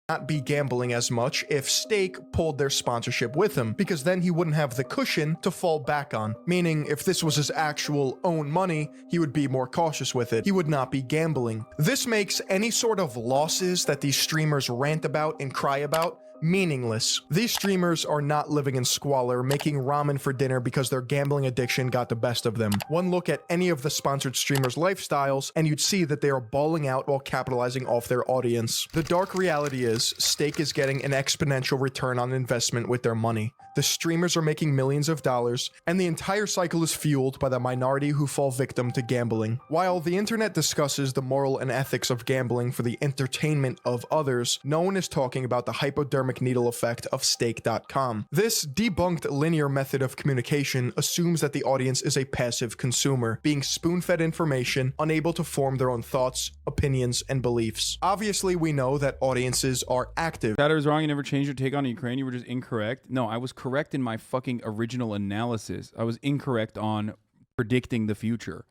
Not be gambling as much if Stake pulled their sponsorship with him, because then he wouldn't have the cushion to fall back on. Meaning, if this was his actual own money, he would be more cautious with it. He would not be gambling. This makes any sort of losses that these streamers rant about and cry about meaningless. These streamers are not living in squalor, making ramen for dinner because their gambling addiction got the best of them. One look at any of the sponsored streamers' lifestyles, and you'd see that they are balling out while capitalizing off their audience. The dark reality is, Stake is getting an exponential return on investment with their money. The streamers are making millions of dollars, and the entire cycle is fueled by the minority who fall victim to gambling. While the internet discusses the moral and ethics of gambling for the entertainment of others, no one is talking about the hypodermic needle effect of stake.com. This debunked linear method of communication assumes that the audience is a passive consumer, being spoon-fed information, unable to form their own thoughts, opinions, and beliefs. Obviously, we know that audiences are active. That was wrong. You never changed your take on Ukraine. You were just incorrect. No, I was correct in my fucking original analysis. I was incorrect on predicting the future.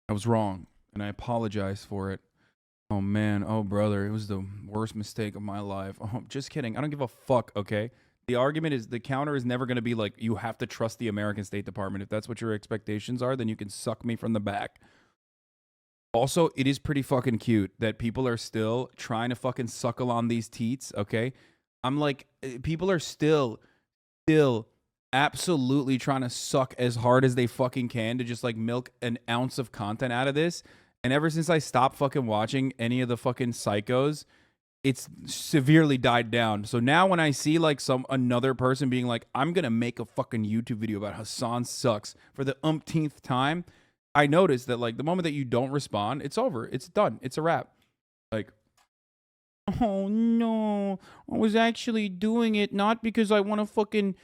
I was wrong, and I apologize for it. Oh man, oh brother, it was the worst mistake of my life. Oh, just kidding. I don't give a fuck, okay? The argument is, the counter is never going to be like, you have to trust the American State Department. If that's what your expectations are, then you can suck me from the back. Also, it is pretty fucking cute that people are still trying to fucking suckle on these teats, okay? I'm like, people are still absolutely trying to suck as hard as they fucking can to just like milk an ounce of content out of this. And ever since I stopped fucking watching any of the fucking psychos, it's severely died down. So now when I see like another person being like, I'm gonna make a fucking YouTube video about Hasan sucks for the umpteenth time, I notice that like the moment that you don't respond, it's over. It's done. It's a wrap. Like, oh no, I was actually doing it not because I want to fucking,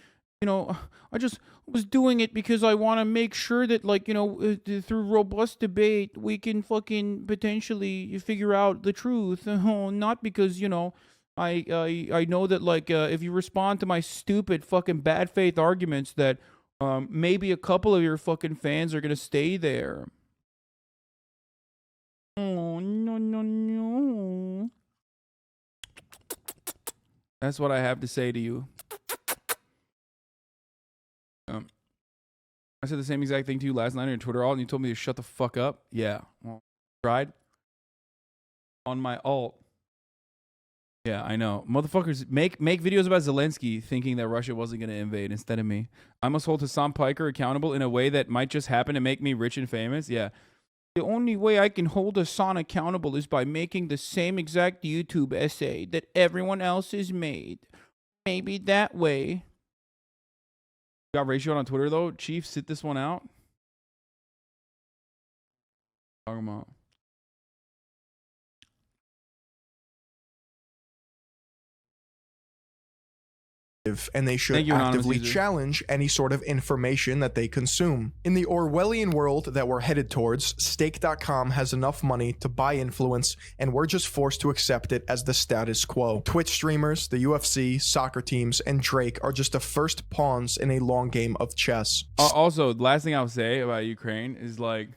you know, I just was doing it because I want to make sure that, like, you know, through robust debate, we can fucking potentially figure out the truth. Oh, not because, you know, I know that, like, if you respond to my stupid fucking bad faith arguments that maybe a couple of your fucking fans are going to stay there. Oh, no, no, no. That's what I have to say to you. I said the same exact thing to you last night on your Twitter alt, and you told me to shut the fuck up. Yeah, well, tried on my alt. Yeah, I know. Motherfuckers make videos about Zelensky thinking that Russia wasn't going to invade instead of me. I must hold Hasan Piker accountable in a way that might just happen to make me rich and famous. Yeah. The only way I can hold Hasan accountable is by making the same exact YouTube essay that everyone else has made. Maybe that way. Got ratioed on Twitter though. Chief, sit this one out. Talking about. And they should actively challenge any sort of information that they consume. In the Orwellian world that we're headed towards, Stake.com has enough money to buy influence, and we're just forced to accept it as the status quo. Twitch streamers, the UFC, soccer teams, and Drake are just the first pawns in a long game of chess. Also, the last thing I'll say about Ukraine is, like,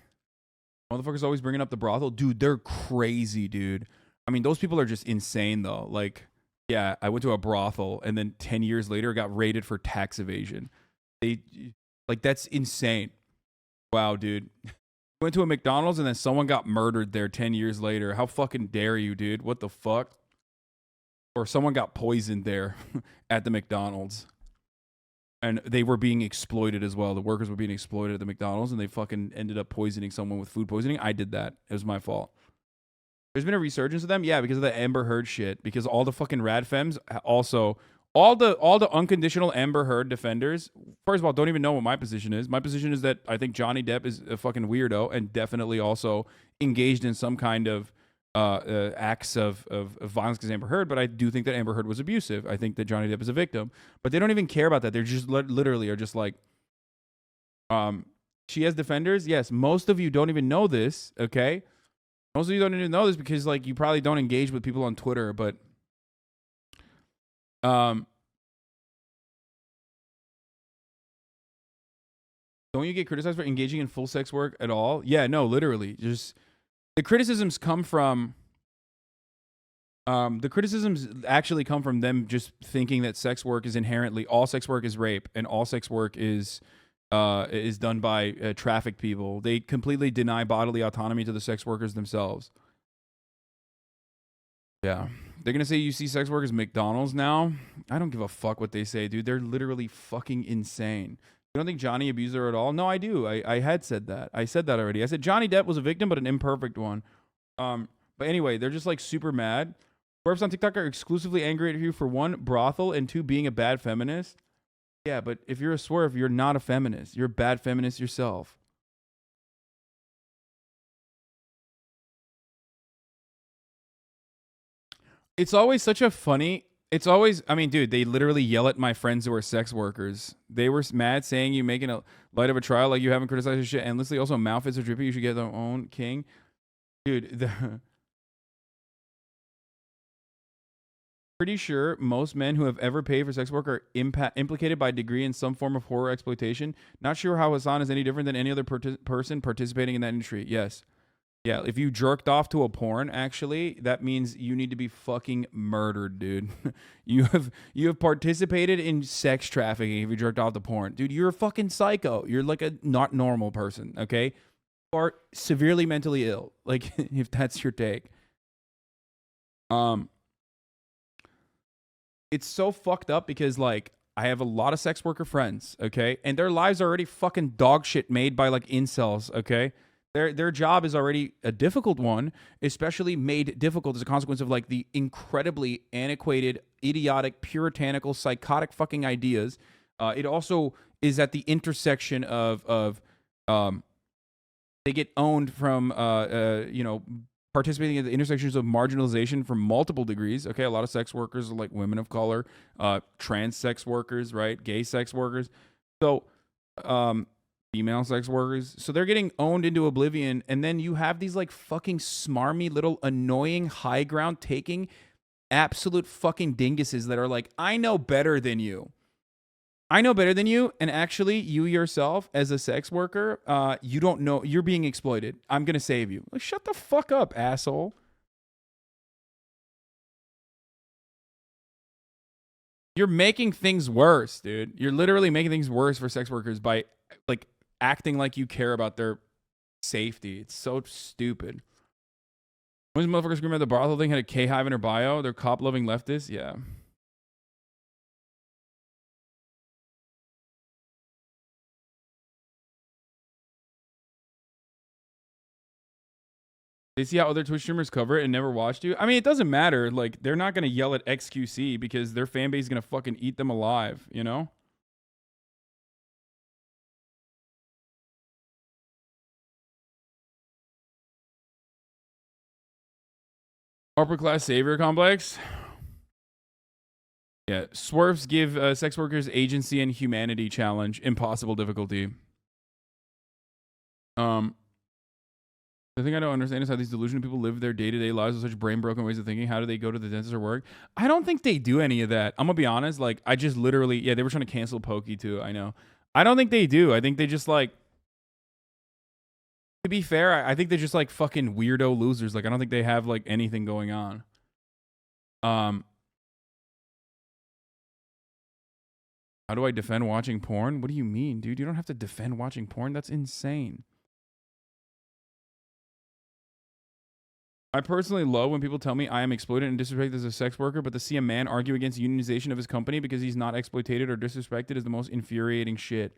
motherfuckers always bringing up the brothel. Dude, they're crazy, dude. I mean, those people are just insane, though. Like, yeah, I went to a brothel and then 10 years later got raided for tax evasion. Like, that's insane. Wow, dude. Went to a McDonald's and then someone got murdered there 10 years later. How fucking dare you, dude? What the fuck? Or someone got poisoned there at the McDonald's. And they were being exploited as well. The workers were being exploited at the McDonald's and they fucking ended up poisoning someone with food poisoning. I did that. It was my fault. There's been a resurgence of them, yeah, because of the Amber Heard shit. Because all the fucking rad femmes, also all the unconditional Amber Heard defenders. First of all, don't even know what my position is. My position is that I think Johnny Depp is a fucking weirdo and definitely also engaged in some kind of acts of violence because Amber Heard. But I do think that Amber Heard was abusive. I think that Johnny Depp is a victim. But they don't even care about that. They're just literally are just like, she has defenders. Yes, most of you don't even know this. Okay. Most of you don't even know this because, like, you probably don't engage with people on Twitter, but don't you get criticized for engaging in full sex work at all? Yeah, no, literally. Just the criticisms come from actually come from them just thinking that sex work is inherently, all sex work is rape and all sex work is done by trafficked people. They completely deny bodily autonomy to the sex workers themselves. Yeah. They're going to say you see sex workers at McDonald's now. I don't give a fuck what they say, dude. They're literally fucking insane. You don't think Johnny abused her at all? No, I do. I had said that. I said that already. I said Johnny Depp was a victim, but an imperfect one. But anyway, they're just like super mad. Twerps on TikTok are exclusively angry at you for 1, brothel, and 2, being a bad feminist. Yeah, but if you're a swerve, you're not a feminist. You're a bad feminist yourself. It's always such a funny... It's always... I mean, dude, they literally yell at my friends who are sex workers. They were mad saying you making a light of a trial like you haven't criticized this shit endlessly. Also, mouth is a drippy. You should get their own king. Dude, pretty sure most men who have ever paid for sex work are implicated by degree in some form of horror exploitation. Not sure how Hasan is any different than any other person participating in that industry. Yes. Yeah, if you jerked off to a porn, actually, that means you need to be fucking murdered, dude. You have participated in sex trafficking if you jerked off to porn. Dude, you're a fucking psycho. You're like a not normal person, okay? You are severely mentally ill, like, if that's your take. It's so fucked up because, like, I have a lot of sex worker friends, okay? And their lives are already fucking dog shit made by like incels, okay? Their job is already a difficult one, especially made difficult as a consequence of like the incredibly antiquated, idiotic, puritanical, psychotic fucking ideas. It also is at the intersection of they get owned from you know, participating at the intersections of marginalization from multiple degrees. Okay, a lot of sex workers are like women of color, trans sex workers, right? Gay sex workers. So female sex workers. So they're getting owned into oblivion. And then you have these like fucking smarmy little annoying high ground taking absolute fucking dinguses that are like, I know better than you. I know better than you. And actually, you yourself as a sex worker, you don't know. You're being exploited. I'm going to save you. Like, shut the fuck up, asshole. You're making things worse, dude. You're literally making things worse for sex workers by like acting like you care about their safety. It's so stupid. When these motherfuckers screaming at the brothel thing had a K-hive in her bio, they're cop-loving leftists. Yeah. They see how other Twitch streamers cover it and never watched you. I mean, it doesn't matter. Like, they're not going to yell at XQC because their fan base is going to fucking eat them alive, you know? Upper class savior complex. Yeah, Swerves give sex workers agency and humanity challenge. Impossible difficulty. The thing I don't understand is how these delusional people live their day-to-day lives with such brain-broken ways of thinking. How do they go to the dentist or work? I don't think they do any of that. I'm gonna be honest. Like, I just literally, yeah, they were trying to cancel Pokey too. I know. I don't think they do. I think they just like. To be fair, I think they're just like fucking weirdo losers. Like, I don't think they have like anything going on. How do I defend watching porn? What do you mean, dude? You don't have to defend watching porn. That's insane. I personally love when people tell me I am exploited and disrespected as a sex worker, but to see a man argue against unionization of his company because he's not exploited or disrespected is the most infuriating shit.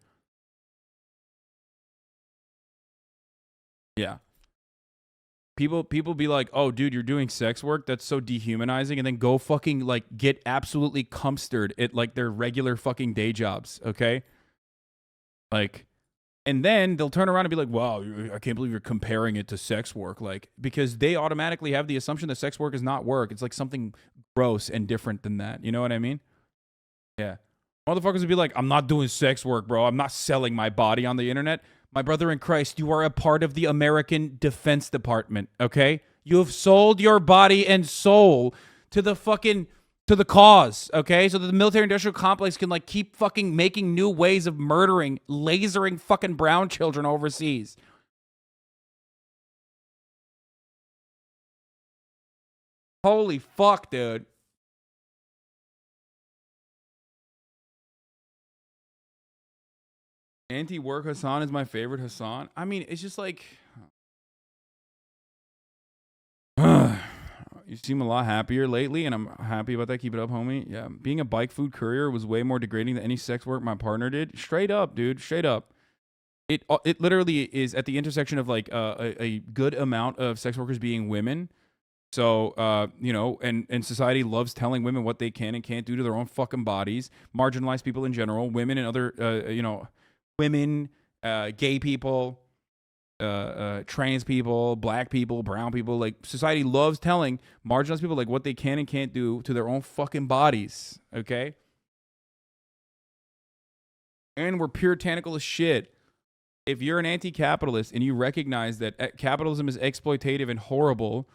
Yeah. People be like, oh, dude, you're doing sex work? That's so dehumanizing. And then go fucking, like, get absolutely cumstered at, like, their regular fucking day jobs, okay? Like, and then they'll turn around and be like, wow, I can't believe you're comparing it to sex work. Like, because they automatically have the assumption that sex work is not work. It's like something gross and different than that. You know what I mean? Yeah. Motherfuckers would be like, I'm not doing sex work, bro. I'm not selling my body on the internet. My brother in Christ, you are a part of the American Defense Department, okay? You have sold your body and soul to the fucking, to the cause, okay? So that the military-industrial complex can, like, keep fucking making new ways of murdering, lasering fucking brown children overseas. Holy fuck, dude. Anti-work Hasan is my favorite Hasan. I mean, it's just like... You seem a lot happier lately, and I'm happy about that. Keep it up, homie. Yeah, being a bike food courier was way more degrading than any sex work my partner did. Straight up, dude. Straight up. It literally is at the intersection of, like, a good amount of sex workers being women. So, you know, and society loves telling women what they can and can't do to their own fucking bodies. Marginalized people in general, women and other, you know... Women, gay people, trans people, black people, brown people. Like, society loves telling marginalized people, like, what they can and can't do to their own fucking bodies, okay? And we're puritanical as shit. If you're an anti-capitalist and you recognize that capitalism is exploitative and horrible,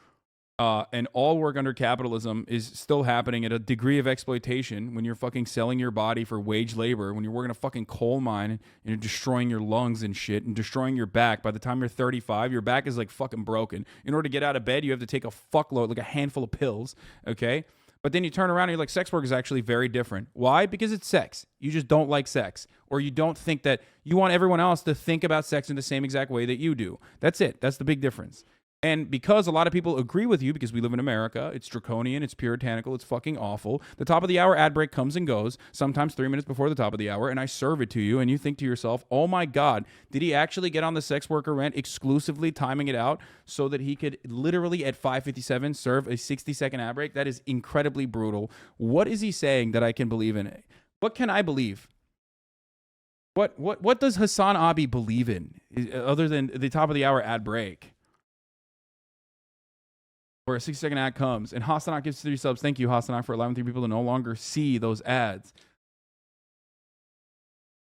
and all work under capitalism is still happening at a degree of exploitation when you're fucking selling your body for wage labor, when you're working a fucking coal mine and you're destroying your lungs and shit and destroying your back. By the time you're 35, your back is like fucking broken. In order to get out of bed, you have to take a fuckload, like a handful of pills, okay? But then you turn around and you're like, sex work is actually very different. Why? Because it's sex. You just don't like sex. Or you don't think that you want everyone else to think about sex in the same exact way that you do. That's it. That's the big difference. And because a lot of people agree with you, because we live in America, it's draconian, it's puritanical, it's fucking awful. The top of the hour ad break comes and goes, sometimes 3 minutes before the top of the hour, and I serve it to you, and you think to yourself, oh my God, did he actually get on the sex worker rant exclusively timing it out so that he could literally at 5:57 serve a 60-second ad break? That is incredibly brutal. What is he saying that I can believe in? What can I believe? What does Hasanabi believe in other than the top of the hour ad break? Where a 60-second ad comes and Hasanak gives 3 subs. Thank you, Hasanak, for allowing 3 people to no longer see those ads.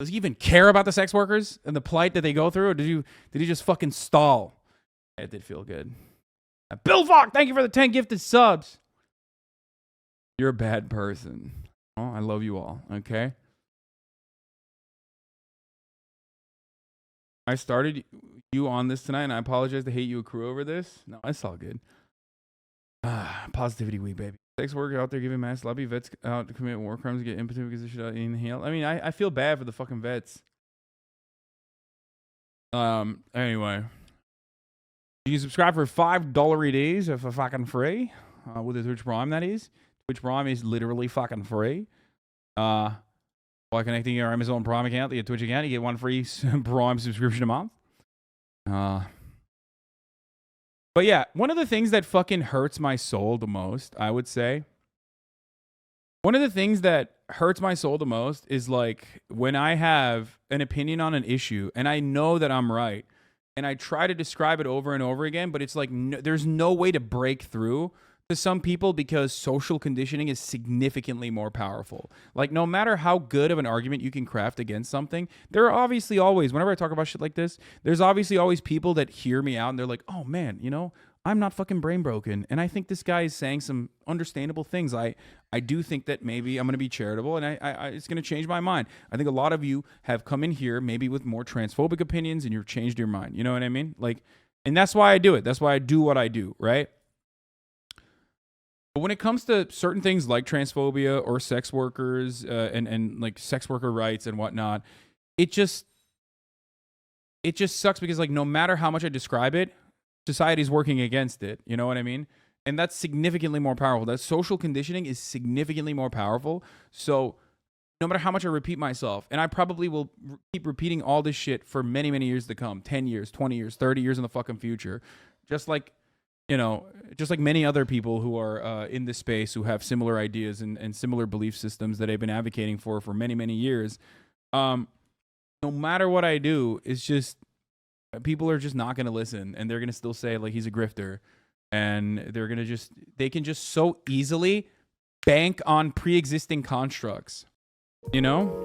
Does he even care about the sex workers and the plight that they go through, or did he just fucking stall? It did feel good. Bill Falk, thank you for the 10 gifted subs. You're a bad person. Oh, I love you all. Okay. I started you on this tonight, and I apologize to hate you accrue over this. No, it's all good. Positivity week, baby. Sex worker out there giving mass lobby vets out to commit war crimes to get impotent because they should inhale. I mean, I feel bad for the fucking vets. Anyway, you can subscribe for $5 days for fucking free with the Twitch Prime. That is, Twitch Prime is literally fucking free. By connecting your Amazon Prime account to your Twitch account, you get 1 free Prime subscription a month. But yeah, one of the things that fucking hurts my soul the most, I would say, one of the things that hurts my soul the most is like when I have an opinion on an issue and I know that I'm right and I try to describe it over and over again, but it's like there's no way to break through to some people because social conditioning is significantly more powerful. Like, no matter how good of an argument you can craft against something, there are obviously always, whenever I talk about shit like this, there's obviously always people that hear me out and they're like, oh man, you know, I'm not fucking brain broken. And I think this guy is saying some understandable things. I do think that maybe I'm going to be charitable and it's going to change my mind. I think a lot of you have come in here maybe with more transphobic opinions and you've changed your mind. You know what I mean? Like, and that's why I do it. That's why I do what I do, right? But when it comes to certain things like transphobia or sex workers and like sex worker rights and whatnot, it just sucks because like no matter how much I describe it, society's working against it. You know what I mean? And that's significantly more powerful. That social conditioning is significantly more powerful. So no matter how much I repeat myself, and I probably will keep repeating all this shit for many, many years to come, 10 years, 20 years, 30 years in the fucking future, just like, you know, just like many other people who are in this space who have similar ideas and similar belief systems that I've been advocating for many, many years. No matter what I do, it's just people are just not going to listen, and they're going to still say like he's a grifter, and they can just so easily bank on pre-existing constructs, you know?